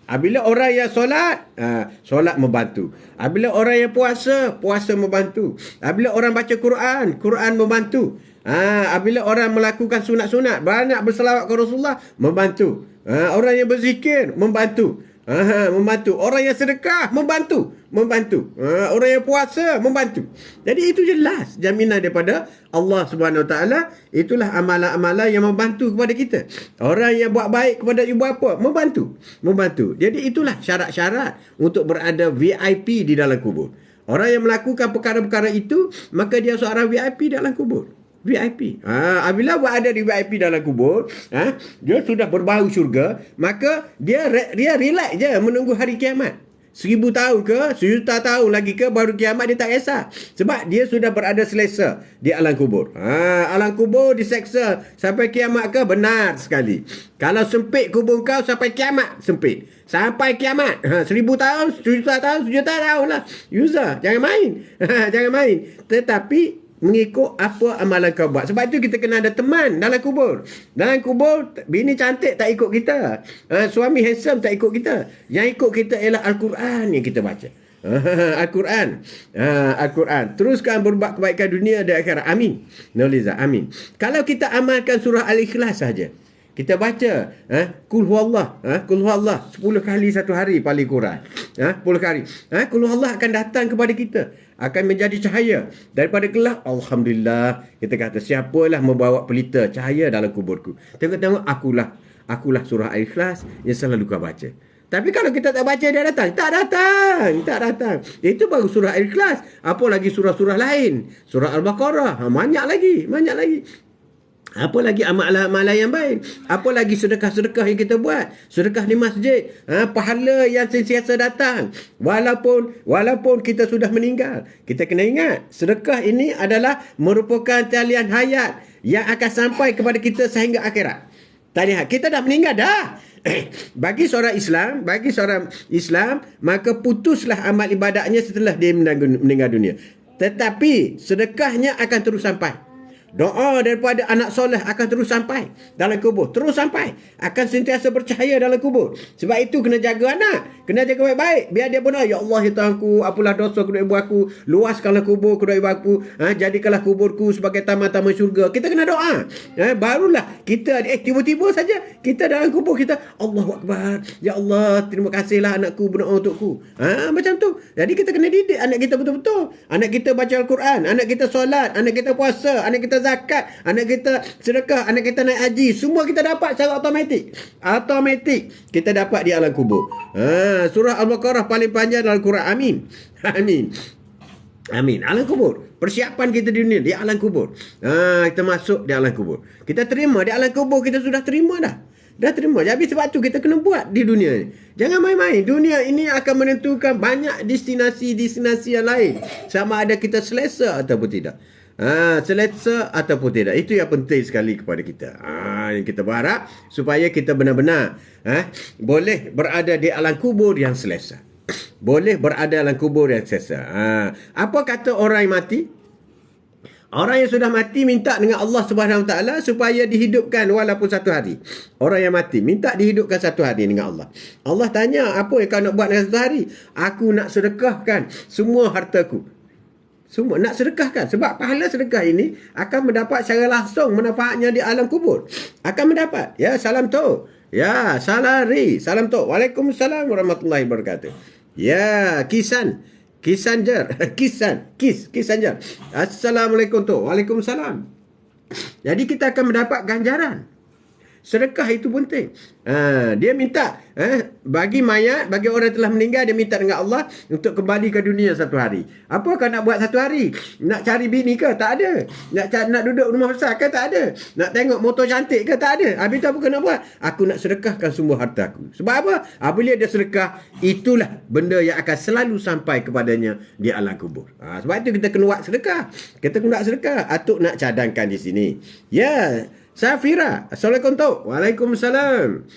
Apabila orang yang solat membantu. Apabila orang yang puasa membantu. Apabila orang baca Quran membantu. Apabila orang melakukan sunat-sunat, banyak berselawat ke Rasulullah, membantu. Orang yang berzikir membantu. Membantu. Orang yang sedekah membantu. Orang yang puasa membantu. Jadi itu jelas jaminan daripada Allah Subhanahu Wa Taala. Itulah amalan-amalan yang membantu kepada kita. Orang yang buat baik kepada ibu bapa membantu. Jadi itulah syarat-syarat untuk berada VIP di dalam kubur. Orang yang melakukan perkara-perkara itu, maka dia seorang VIP dalam kubur. VIP. Apabila berada di VIP dalam kubur, dia sudah berbau syurga, maka dia relax je menunggu hari kiamat. 1000 tahun ke, 1,000 tahun lagi ke, baru kiamat, dia tak kisah. Sebab dia sudah berada selesa di alam kubur. Alam kubur diseksa sampai kiamat ke? Benar sekali. Kalau sempit kubur kau sampai kiamat, sempit. Sampai kiamat. 1000 tahun, 1,000 tahun, 1,000 tahun lah. User, jangan main. Jangan main. Tetapi mengikut apa amalan kau buat. Sebab itu kita kena ada teman dalam kubur. Dalam kubur, bini cantik tak ikut kita. Suami handsome tak ikut kita. Yang ikut kita ialah Al-Quran yang kita baca. Al-Quran. Teruskan berbuat kebaikan dunia dan akhirat. Amin. Noliza, amin. Kalau kita amalkan surah Al-Ikhlas saja. Kita baca Qul huwallah, Qul huwallah 10 kali satu hari paling kurang. 10 kali. Qul huwallah akan datang kepada kita, akan menjadi cahaya daripada gelap. Alhamdulillah, kita kata siapalah membawa pelita cahaya dalam kuburku. Tengok-tengok akulah surah Al-Ikhlas yang selalu kau baca. Tapi kalau kita tak baca, dia datang. Tak datang. Itu baru surah Al-Ikhlas. Apa lagi surah-surah lain? Surah Al-Baqarah. Banyak lagi. Apa lagi amalan yang baik? Apa lagi sedekah-sedekah yang kita buat? Sedekah di masjid. Pahala yang sentiasa datang. Walaupun kita sudah meninggal. Kita kena ingat, sedekah ini adalah merupakan talian hayat yang akan sampai kepada kita sehingga akhirat. Tadi kita dah meninggal dah. Bagi seorang Islam, maka putuslah amal ibadahnya setelah dia meninggal dunia. Tetapi sedekahnya akan terus sampai. Doa daripada anak soleh akan terus sampai dalam kubur. Terus sampai. Akan sentiasa bercahaya dalam kubur. Sebab itu kena jaga anak. Kena jaga baik-baik. Biar dia benar. Ya Allah, ya Tuhanku, apalah dosa kedua ibu aku. Luaskanlah kubur kedua ibu aku. Jadikanlah kuburku sebagai taman-taman syurga. Kita kena doa. Barulah kita, tiba-tiba saja kita dalam kubur kita, Allahu Akbar. Ya Allah, terima kasihlah anakku berdoa untukku. Macam tu. Jadi kita kena didik anak kita betul-betul. Anak kita baca Al-Quran. Anak kita solat. Anak kita puasa. Anak kita zakat, anak kita sedekah, anak kita naik haji, semua kita dapat secara automatik kita dapat di alam kubur. Surah Al-Baqarah paling panjang dalam Quran. Amin. Alam kubur, persiapan kita di dunia di alam kubur. Kita masuk di alam kubur, kita terima di alam kubur, kita sudah terima dah terima. Jadi sebab tu kita kena buat di dunia ni. Jangan main-main. Dunia ini akan menentukan banyak destinasi yang lain, sama ada kita selesa ataupun tidak. Selesa ataupun tidak. Itu yang penting sekali kepada kita. Yang kita berharap supaya kita benar-benar boleh berada di alam kubur yang selesa. Apa kata orang yang mati? Orang yang sudah mati minta dengan Allah Subhanahu Wa Taala supaya dihidupkan walaupun satu hari. Orang yang mati minta dihidupkan satu hari dengan Allah. Allah tanya, apa yang kau nak buat dengan satu hari? Aku nak sedekahkan semua hartaku. Semua nak sedekahkan. Sebab pahala sedekah ini akan mendapat secara langsung manfaatnya di alam kubur. Akan mendapat. Ya, salam tu. Ya, salari. Salam tu. Waalaikumsalam warahmatullahi wabarakatuh. Ya, Kisanjar. Kisanjar. Assalamualaikum tu. Waalaikumsalam. Jadi kita akan mendapat ganjaran. Sedekah itu penting. Dia minta bagi mayat, bagi orang yang telah meninggal, dia minta dengan Allah untuk kembali ke dunia satu hari. Apa kau nak buat satu hari? Nak cari bini ke? Tak ada. Nak duduk rumah besar ke? Tak ada. Nak tengok motor cantik ke? Tak ada. Habis tu apa kau nak buat? Aku nak sedekahkan semua harta aku. Sebab apa? Apabila dia sedekah, itulah benda yang akan selalu sampai kepadanya di alam kubur. Sebab itu kita kena buat sedekah. Atuk nak cadangkan di sini. Ya. Safira, Assalamualaikum tu. Waalaikumsalam.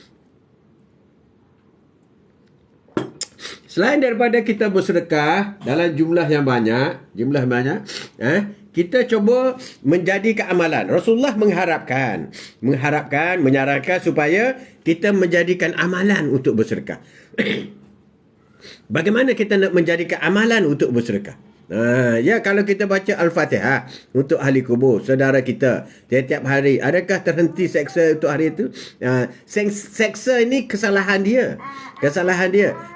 Selain daripada kita bersedekah dalam jumlah yang banyak, kita cuba menjadikan amalan. Rasulullah mengharapkan, menyarankan supaya kita menjadikan amalan untuk bersedekah. Bagaimana kita nak menjadikan amalan untuk bersedekah? Ya, kalau kita baca Al-Fatihah untuk ahli kubur, saudara kita, tiap-tiap hari, adakah terhenti seksa untuk hari itu? Seksa ini kesalahan dia.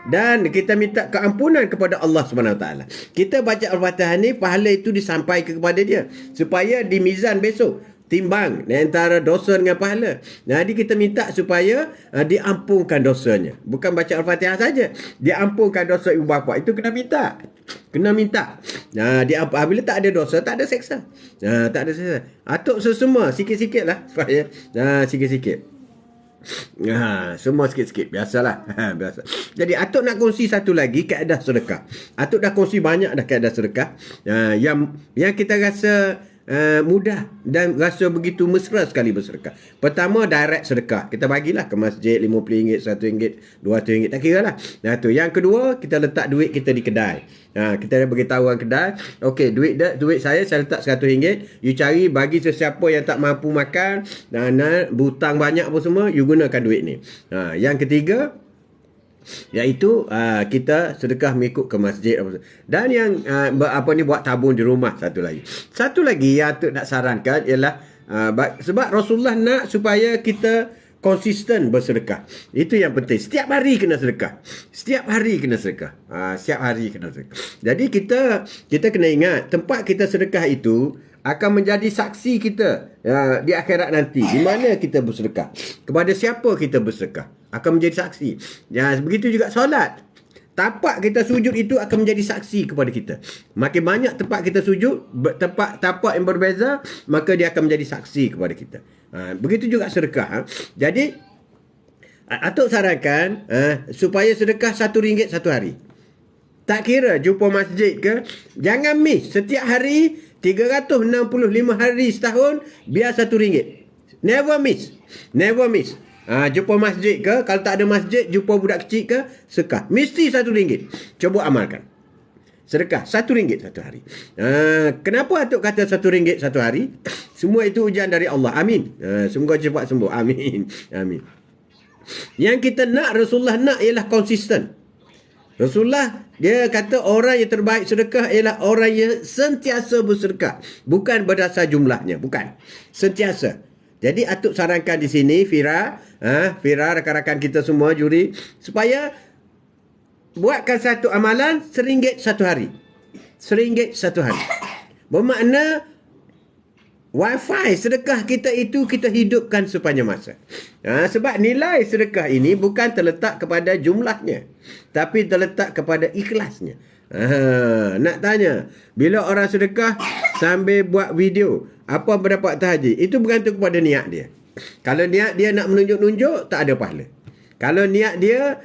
Dan kita minta keampunan kepada Allah SWT. Kita baca Al-Fatihah ni, pahala itu disampaikan kepada dia, supaya di mizan besok timbang antara dosa dengan pahala. Jadi kita minta supaya diampunkan dosanya. Bukan baca Al-Fatihah saja, diampunkan dosa ibu bapa. Itu kena minta. Apabila tak ada dosa, tak ada seksa. Atuk semua sikit-sikit lah. Sikit-sikit. Semua sikit-sikit. Biasalah. Biasa. Jadi atuk nak kongsi satu lagi kaedah sedekah. Atuk dah kongsi banyak dah kaedah sedekah. Yang kita rasa mudah dan rasa begitu mesra sekali bersedekah. Pertama, direct sedekah. Kita bagilah ke masjid RM50, RM100, RM200, tak kira lah. Yang kedua, kita letak duit kita di kedai. Kita beritahu orang kedai, okey, duit saya letak RM100. You cari bagi sesiapa yang tak mampu makan, butang banyak apa semua, you gunakan duit ni. Yang ketiga, iaitu kita sedekah mengikut ke masjid. Dan yang buat tabung di rumah. Satu lagi yang Atuk nak sarankan ialah sebab Rasulullah nak supaya kita konsisten bersedekah. Itu yang penting. Setiap hari kena sedekah. Setiap hari kena sedekah. Setiap hari kena sedekah. Jadi kita kena ingat, tempat kita sedekah itu akan menjadi saksi kita di akhirat nanti. Di mana kita bersedekah. Kepada siapa kita bersedekah. Akan menjadi saksi. Begitu juga solat. Tapak kita sujud itu akan menjadi saksi kepada kita. Makin banyak tempat kita sujud, tapak yang berbeza, maka dia akan menjadi saksi kepada kita. Begitu juga sedekah. Jadi, Atuk sarankan supaya sedekah RM1 satu hari. Tak kira jumpa masjid ke, jangan miss. Setiap hari, 365 hari setahun, biar RM1. Never miss. Never miss. Jumpa masjid ke, kalau tak ada masjid, jumpa budak kecil ke, sedekah. Mesti RM1. Cuba amalkan. Sedekah RM1 satu hari. Kenapa Atuk kata RM1 satu hari? Semua itu ujian dari Allah. Amin. Semoga cepat sembuh. Amin. Amin. Yang kita nak, Rasulullah nak ialah konsisten. Rasulullah dia kata orang yang terbaik sedekah ialah orang yang sentiasa bersedekah. Bukan berdasar jumlahnya. Bukan. Sentiasa. Jadi Atuk sarankan di sini, Fira, rakan-rakan kita semua juri, supaya buatkan satu amalan RM1 satu hari. RM1 satu hari. Bermakna wifi sedekah kita itu kita hidupkan sepanjang masa. Sebab nilai sedekah ini bukan terletak kepada jumlahnya, tapi terletak kepada ikhlasnya. Nak tanya, bila orang sedekah sambil buat video, apa berdapat tahajud? Itu bergantung kepada niat dia. Kalau niat dia nak menunjuk-nunjuk, tak ada pahala. Kalau niat dia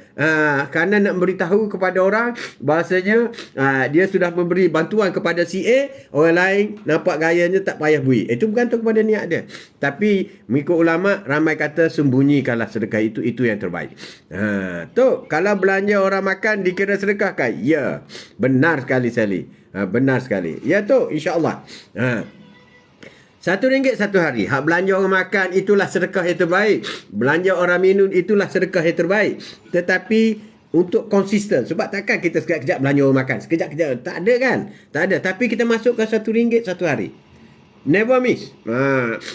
kerana nak beritahu kepada orang bahasanya dia sudah memberi bantuan kepada si A, orang lain nampak gayanya tak payah bui. Itu bergantung kepada niat dia. Tapi mengikut ulama ramai kata sembunyikanlah sedekah itu yang terbaik. Tok, kalau belanja orang makan dikira sedekah kan? Ya, benar sekali Sally. Benar sekali. Ya Tok, insya-Allah. RM1 satu hari. Hak belanja orang makan itulah sedekah yang terbaik. Belanja orang minum itulah sedekah yang terbaik. Tetapi untuk konsisten. Sebab takkan kita sekejap-kejap belanja orang makan. Sekejap-kejap. Tak ada kan? Tak ada. Tapi kita masukkan RM1 satu hari. Never miss.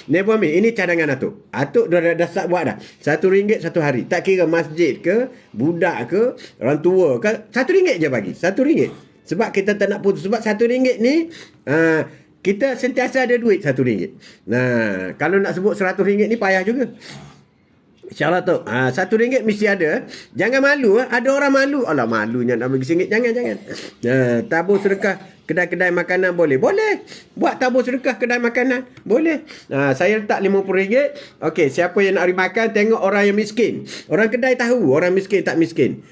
Never miss. Ini cadangan Atuk. Atuk dah start buat dah. RM1 satu hari. Tak kira masjid ke, budak ke, orang tua ke. RM1 je bagi. RM1. Sebab kita tak nak putus. Sebab RM1 ni kita sentiasa ada duit RM1. Nah, kalau nak sebut RM100 ni payah juga. InsyaAllah tu. RM1 mesti ada. Jangan malu. Ada orang malu. Alah, malunya nak bagi RM1. Jangan. Tabur sedekah kedai-kedai makanan boleh. Boleh. Buat tabur sedekah kedai makanan. Boleh. Saya letak RM50. Okey, siapa yang nak makan, tengok orang yang miskin. Orang kedai tahu orang miskin tak miskin.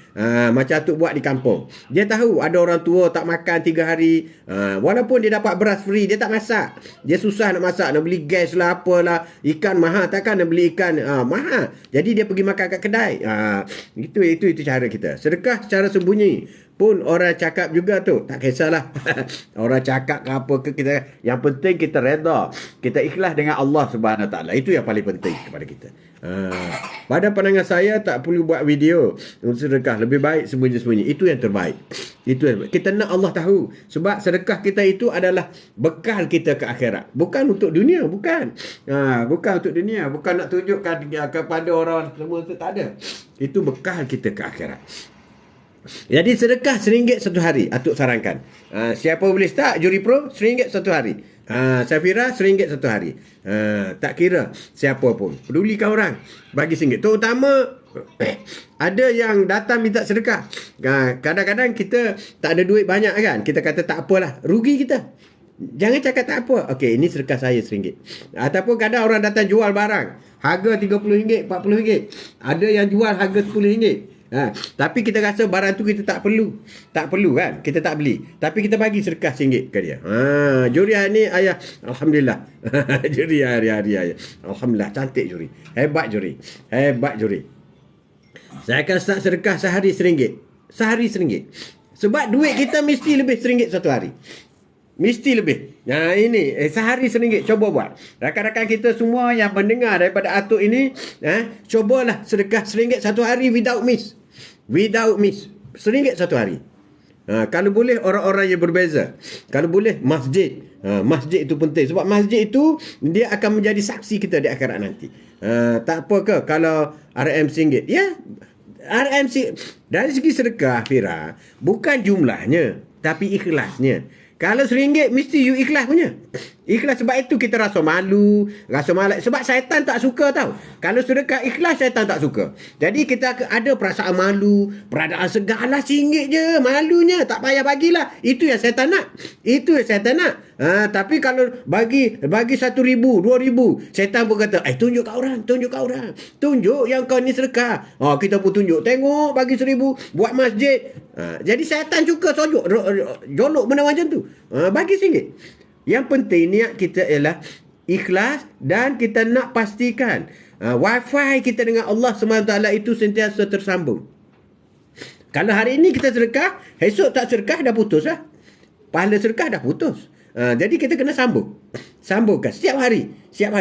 Macam Atuk buat di kampung. Dia tahu ada orang tua tak makan 3 hari. Walaupun dia dapat beras free, dia tak masak. Dia susah nak masak. Nak beli gas lah, apalah. Ikan mahal. Takkan nak beli ikan mahal. Jadi dia pergi makan kat kedai. Itu cara kita. Sedekah secara sembunyi. Pun orang cakap juga tu, tak kisahlah. Orang cakap ke apa ke, kita, yang penting kita reda. Kita ikhlas dengan Allah Subhanahu Taala. Itu yang paling penting kepada kita. Pada pandangan saya, tak perlu buat video untuk sedekah. Lebih baik sembunyi-sembunyi. Itu yang terbaik. Itu yang terbaik. Kita nak Allah tahu. Sebab sedekah kita itu adalah bekal kita ke akhirat. Bukan untuk dunia. Bukan. Bukan untuk dunia. Bukan nak tunjukkan kepada orang semua. Itu tak ada. Itu bekal kita ke akhirat. Jadi sedekah RM1 satu hari. Atuk sarankan. Siapa boleh start Juri Pro RM1 satu hari. Safira RM1 satu hari. Tak kira siapa pun. Pedulikan orang. Bagi RM1. Terutama ada yang datang minta sedekah. Kadang-kadang kita tak ada duit banyak kan. Kita kata tak apalah. Rugi kita. Jangan cakap tak apa. Okey, ini sedekah saya RM1. Ataupun kadang orang datang jual barang. Harga RM30, RM40. Ada yang jual harga RM10. Tapi kita rasa barang tu kita tak perlu. Tak perlu kan? Kita tak beli. Tapi kita bagi sedekah RM1 ke dia. Juri hari ni ayah. Alhamdulillah. Juri hari-hari ayah. Alhamdulillah. Cantik juri. Hebat juri. Saya akan start sedekah sehari RM1. Sehari RM1. Sebab duit kita mesti lebih RM1 satu hari. Mesti lebih. Ini sehari RM1. Cuba buat. Rakan-rakan kita semua yang mendengar daripada Atuk ini, cubalah sedekah RM1 satu hari without miss. Without miss. RM1 satu hari. Kalau boleh orang-orang yang berbeza. Kalau boleh masjid. Masjid itu penting. Sebab masjid itu, dia akan menjadi saksi kita di akhirat nanti. Tak apa ke kalau RM RM1? Ya, RM dari segi sedekah, Fira, bukan jumlahnya, tapi ikhlasnya. Kalau RM1, mesti you ikhlas punya. Ikhlas, sebab itu kita rasa malu, rasa malas. Sebab syaitan tak suka tau. Kalau sedekah ikhlas, syaitan tak suka. Jadi kita ada perasaan malu, perasaan segar lah, RM1 je, malunya. Tak payah bagilah. Itu yang syaitan nak. Itu yang syaitan nak. Tapi kalau bagi RM1,000, RM2,000, syaitan pun kata, tunjuk kat orang, tunjuk kat orang. Tunjuk yang kau ni sedekah. Kita pun tunjuk. Tengok, bagi RM1,000, buat masjid. Jadi syaitan suka sojok, jolok benda macam tu. Bagi RM1. Yang penting niat kita ialah ikhlas dan kita nak pastikan wifi kita dengan Allah SWT itu sentiasa tersambung. Kalau hari ini kita sedekah, esok tak sedekah dah putus lah. Pahala sedekah dah putus. Jadi kita kena sambung. Sambungkan setiap hari.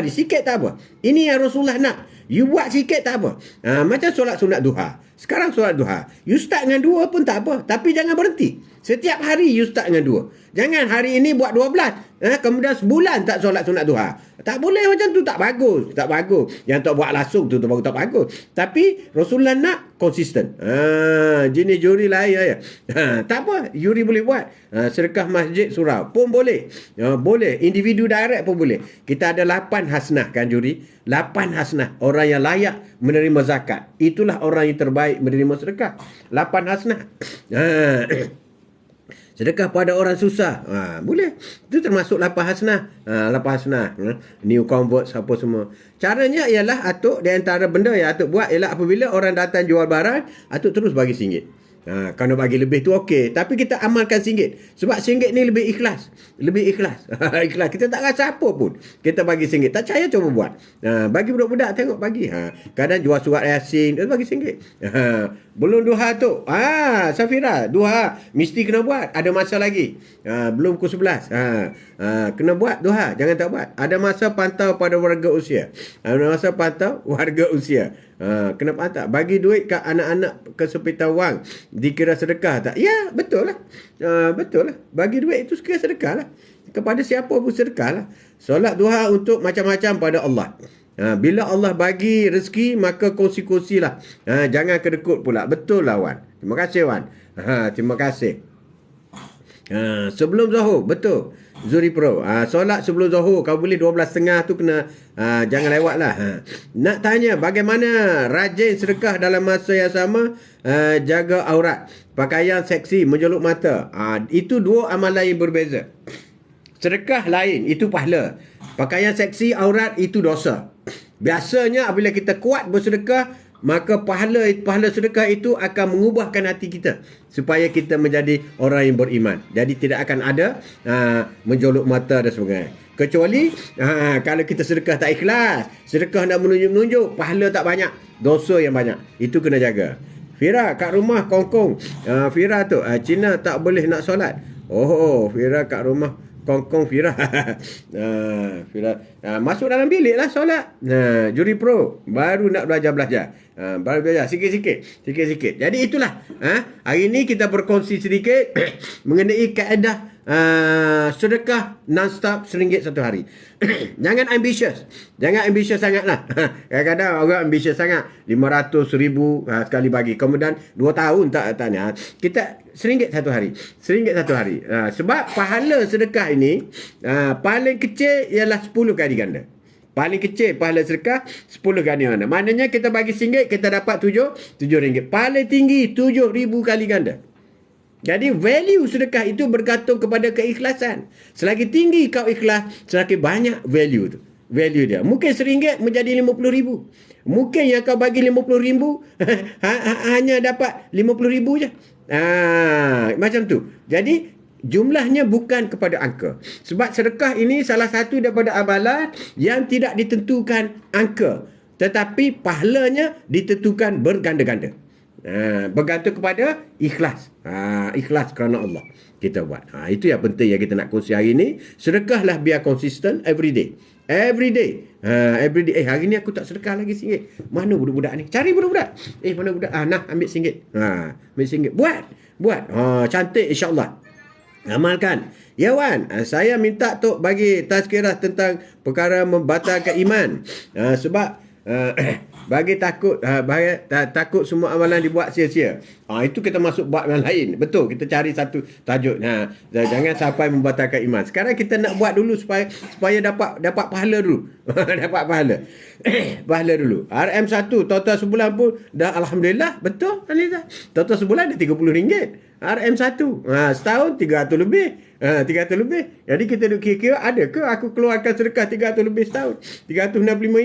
Sikit tak apa. Ini yang Rasulullah nak. You buat sikit tak apa. Macam solat sunat duha. Sekarang solat duha. You start dengan 2 pun tak apa. Tapi jangan berhenti. Setiap hari you start dengan 2. Jangan hari ini buat 12. Kemudian sebulan tak solat sunat duha. Tak boleh macam tu. Tak bagus. Tak bagus. Yang tak buat langsung tu bagus, tak bagus. Tapi Rasulullah nak konsisten. Jenis juri lain ya. Tak apa. Juri boleh buat. Sedekah masjid surau pun boleh. Boleh. Individu direct pun boleh. Kita ada 8 hasnah kan juri. 8 hasnah. Orang yang layak menerima zakat. Itulah orang yang terbaik menerima sedekah. 8 hasnah. Sedekah pada orang susah. Boleh. Itu termasuk 8 hasnah. 8 hasnah. New convert, apa semua. Caranya ialah Atuk, di antara benda yang Atuk buat ialah apabila orang datang jual barang, Atuk terus bagi RM1. Kalau bagi lebih tu okey. Tapi kita amalkan RM1. Sebab RM1 ni lebih ikhlas. Ikhlas. Kita tak rasa apa pun. Kita bagi RM1. Tak percaya coba buat. Bagi budak-budak tengok bagi. Kadang jual surat Yasin. Dia bagi RM1. Belum duha tu. Safira. Duha. Mesti kena buat. Ada masa lagi. Belum pukul 11. Kena buat duha. Jangan tak buat. Ada masa pantau pada warga usia. Kena pantau. Bagi duit kat anak-anak kesepitan wang. Dikira sedekah tak? Ya, betul lah. Betul lah. Bagi duit itu sekira sedekah lah. Kepada siapa pun sedekah lah. Solat duha untuk macam-macam pada Allah. Bila Allah bagi rezeki, maka kongsi-kongsi lah. Jangan kedekut pula. Betul lah, Wan. Terima kasih, Wan. Terima kasih. Sebelum Zuhur, betul. Zuri Pro. Solat sebelum Zuhur, kau boleh 12.30 tu kena, jangan lewat lah. Nak tanya, bagaimana rajin sedekah dalam masa yang sama, jaga aurat, pakaian seksi, menjolok mata. Itu 2 amalan yang berbeza. Sedekah lain, itu pahala. Pakaian seksi, aurat, itu dosa. Biasanya apabila kita kuat bersedekah, maka pahala sedekah itu akan mengubahkan hati kita supaya kita menjadi orang yang beriman. Jadi tidak akan ada menjolok mata dan sebagainya. Kecuali kalau kita sedekah tak ikhlas, sedekah nak menunjuk-menunjuk, pahala tak banyak, dosa yang banyak. Itu kena jaga. Fira kat rumah kongkong. Fira tu Cina tak boleh nak solat. Fira kat rumah kongkong Fira. Fira masuk dalam bilik lah solat. Juri Pro baru nak belajar. Baru belajar sikit-sikit. Jadi itulah. Hari ini kita berkongsi sedikit mengenai kaedah sedekah non-stop RM1 satu hari. Jangan ambitious sangatlah. Kadang-kadang orang ambitious sangat, 500, 1000 sekali bagi, kemudian 2 tahun tak tanya. Kita RM1 satu hari. Sebab pahala sedekah ini paling kecil ialah 10 kali ganda. Paling kecil pahala sedekah 10 kali ganda. Maknanya kita bagi RM1, kita dapat RM7. Paling tinggi 7,000 kali ganda. Jadi value sedekah itu bergantung kepada keikhlasan. Selagi tinggi kau ikhlas, semakin banyak value tu. Value dia. Mungkin RM1 menjadi RM50,000. Mungkin yang kau bagi RM50,000 hanya dapat RM50,000 je. Macam tu. Jadi jumlahnya bukan kepada angka. Sebab sedekah ini salah satu daripada amalan yang tidak ditentukan angka, tetapi pahalanya ditentukan berganda-ganda. Bergantung kepada ikhlas. Ikhlas kerana Allah kita buat. Itu yang penting yang kita nak kongsi hari ni. Sedekahlah biar konsisten every day. Hari ni aku tak sedekah lagi RM1. Mana budak-budak ni? Cari budak-budak. Mana budak? Nah, ambil RM1. Ambil RM1. Buat. Cantik insya-Allah. Amalkan. Ya Wan, saya minta Tok bagi tazkirah tentang perkara membatalkan iman. Sebab bagi takut semua amalan dibuat sia-sia. Itu kita masuk bab yang lain. Betul, kita cari satu tajuk. Jangan sampai membatalkan iman. Sekarang kita nak buat dulu supaya dapat pahala dulu. Dapat pahala. Pahala dulu. RM1 total sebulan pun dah alhamdulillah, betul Aliza. Total sebulan dah RM30. RM1. Setahun 300 lebih. 300 lebih. Jadi kita duk kira-kira, ada ke aku keluarkan sedekah 300 lebih setahun? RM365.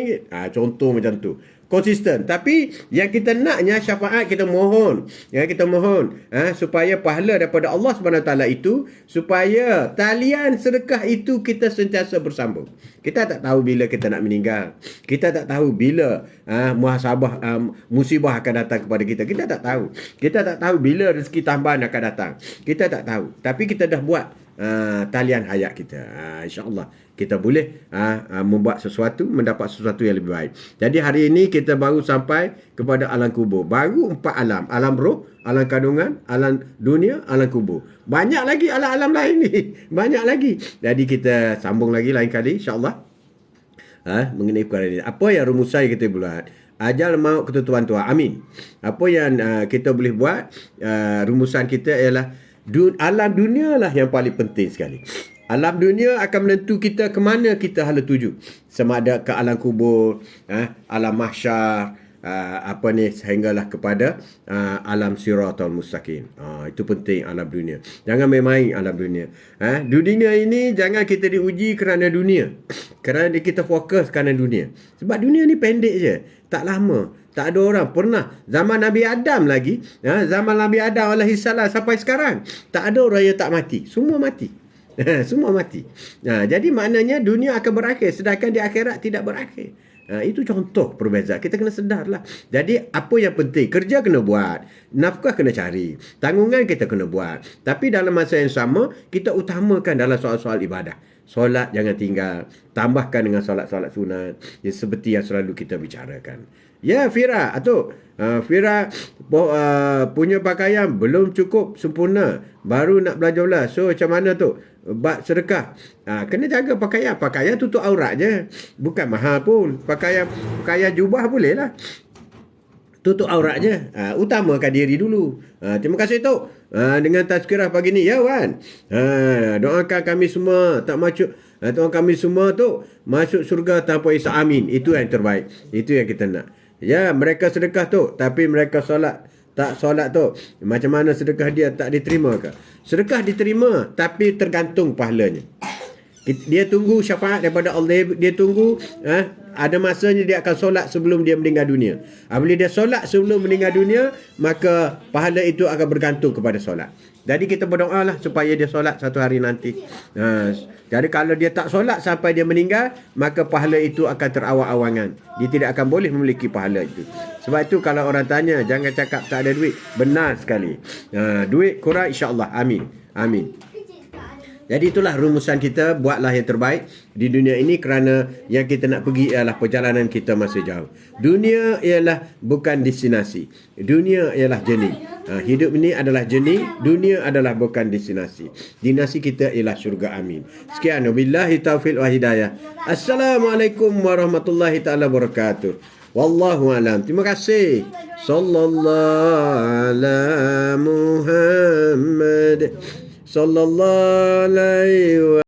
Contoh macam tu. Konsisten. Tapi yang kita naknya syafaat kita mohon. Kita mohon supaya pahala daripada Allah SWT itu, supaya talian sedekah itu kita sentiasa bersambung. Kita tak tahu bila kita nak meninggal. Kita tak tahu bila muhasabah musibah akan datang kepada kita. Kita tak tahu. Kita tak tahu bila rezeki tambahan akan datang. Kita tak tahu. Tapi kita dah buat talian hayat kita. InsyaAllah kita boleh membuat sesuatu, mendapat sesuatu yang lebih baik. Jadi hari ini kita baru sampai kepada alam kubur. Baru 4 alam. Alam roh, alam kandungan, alam dunia, alam kubur. Banyak lagi alam-alam lain ni. Banyak lagi. Jadi kita sambung lagi lain kali insyaAllah. Mengenai perkara ini. Apa yang rumusan kita buat? Ajal maut ketentuan Tuhan. Amin. Apa yang kita boleh buat? Rumusan kita ialah alam dunia lah yang paling penting sekali. Alam dunia akan menentu kita ke mana kita hala tuju. Sama ada ke alam kubur, alam mahsyar, sehinggalah kepada alam siratal mustaqim. Itu penting alam dunia. Jangan main-main alam dunia. Di dunia ini jangan kita diuji kerana dunia. Kerana kita fokus kerana dunia. Sebab dunia ni pendek je. Tak lama. Tak ada orang pernah. Zaman Nabi Adam lagi. Zaman Nabi Adam alaihissalam sampai sekarang. Tak ada orang yang tak mati. Semua mati. Semua mati. Jadi maknanya dunia akan berakhir. Sedangkan di akhirat tidak berakhir. Itu contoh perbezaan. Kita kena sedarlah. Jadi apa yang penting? Kerja kena buat. Nafkah kena cari. Tanggungan kita kena buat. Tapi dalam masa yang sama, kita utamakan dalam soal-soal ibadah. Solat jangan tinggal. Tambahkan dengan solat-solat sunat. Seperti yang selalu kita bicarakan. Ya Fira, Atuk. Fira punya pakaian belum cukup sempurna. Baru nak belajar belah. So macam mana tu? Bab sedekah. Kena jaga pakaian. Pakaian tutup aurat je. Bukan mahal pun. Pakaian jubah boleh lah. Tutup aurat je. Utamakan diri dulu. Terima kasih Tok. Dengan tazkirah pagi ni. Ya Wan. Doakan kami semua tak masuk. Doakan kami semua tu masuk surga tanpa hisab. Amin. Itu yang terbaik. Itu yang kita nak. Ya, mereka sedekah tu, tapi mereka solat. Tak solat tu. Macam mana sedekah dia tak diterima ke? Sedekah diterima, tapi tergantung pahalanya. Dia tunggu syafaat daripada Allah. Dia tunggu ada masanya dia akan solat sebelum dia meninggal dunia. Bila dia solat sebelum meninggal dunia, maka pahala itu akan bergantung kepada solat. Jadi kita berdoa lah supaya dia solat satu hari nanti. Jadi kalau dia tak solat sampai dia meninggal, maka pahala itu akan terawang-awangan. Dia tidak akan boleh memiliki pahala itu. Sebab itu kalau orang tanya, jangan cakap tak ada duit. Benar sekali. Duit kurang insyaAllah. Amin. Amin. Jadi itulah rumusan kita, buatlah yang terbaik di dunia ini kerana yang kita nak pergi ialah perjalanan kita masih jauh. Dunia ialah bukan destinasi. Dunia ialah journey. Hidup ini adalah journey, dunia adalah bukan destinasi. Destinasi kita ialah syurga. Amin. Sekian, wabillahi taufiq wa hidayah. Assalamualaikum warahmatullahi taala wabarakatuh. Wallahu alam. Terima kasih. Sallallahu ala Muhammad. Sallallahu alaihi wa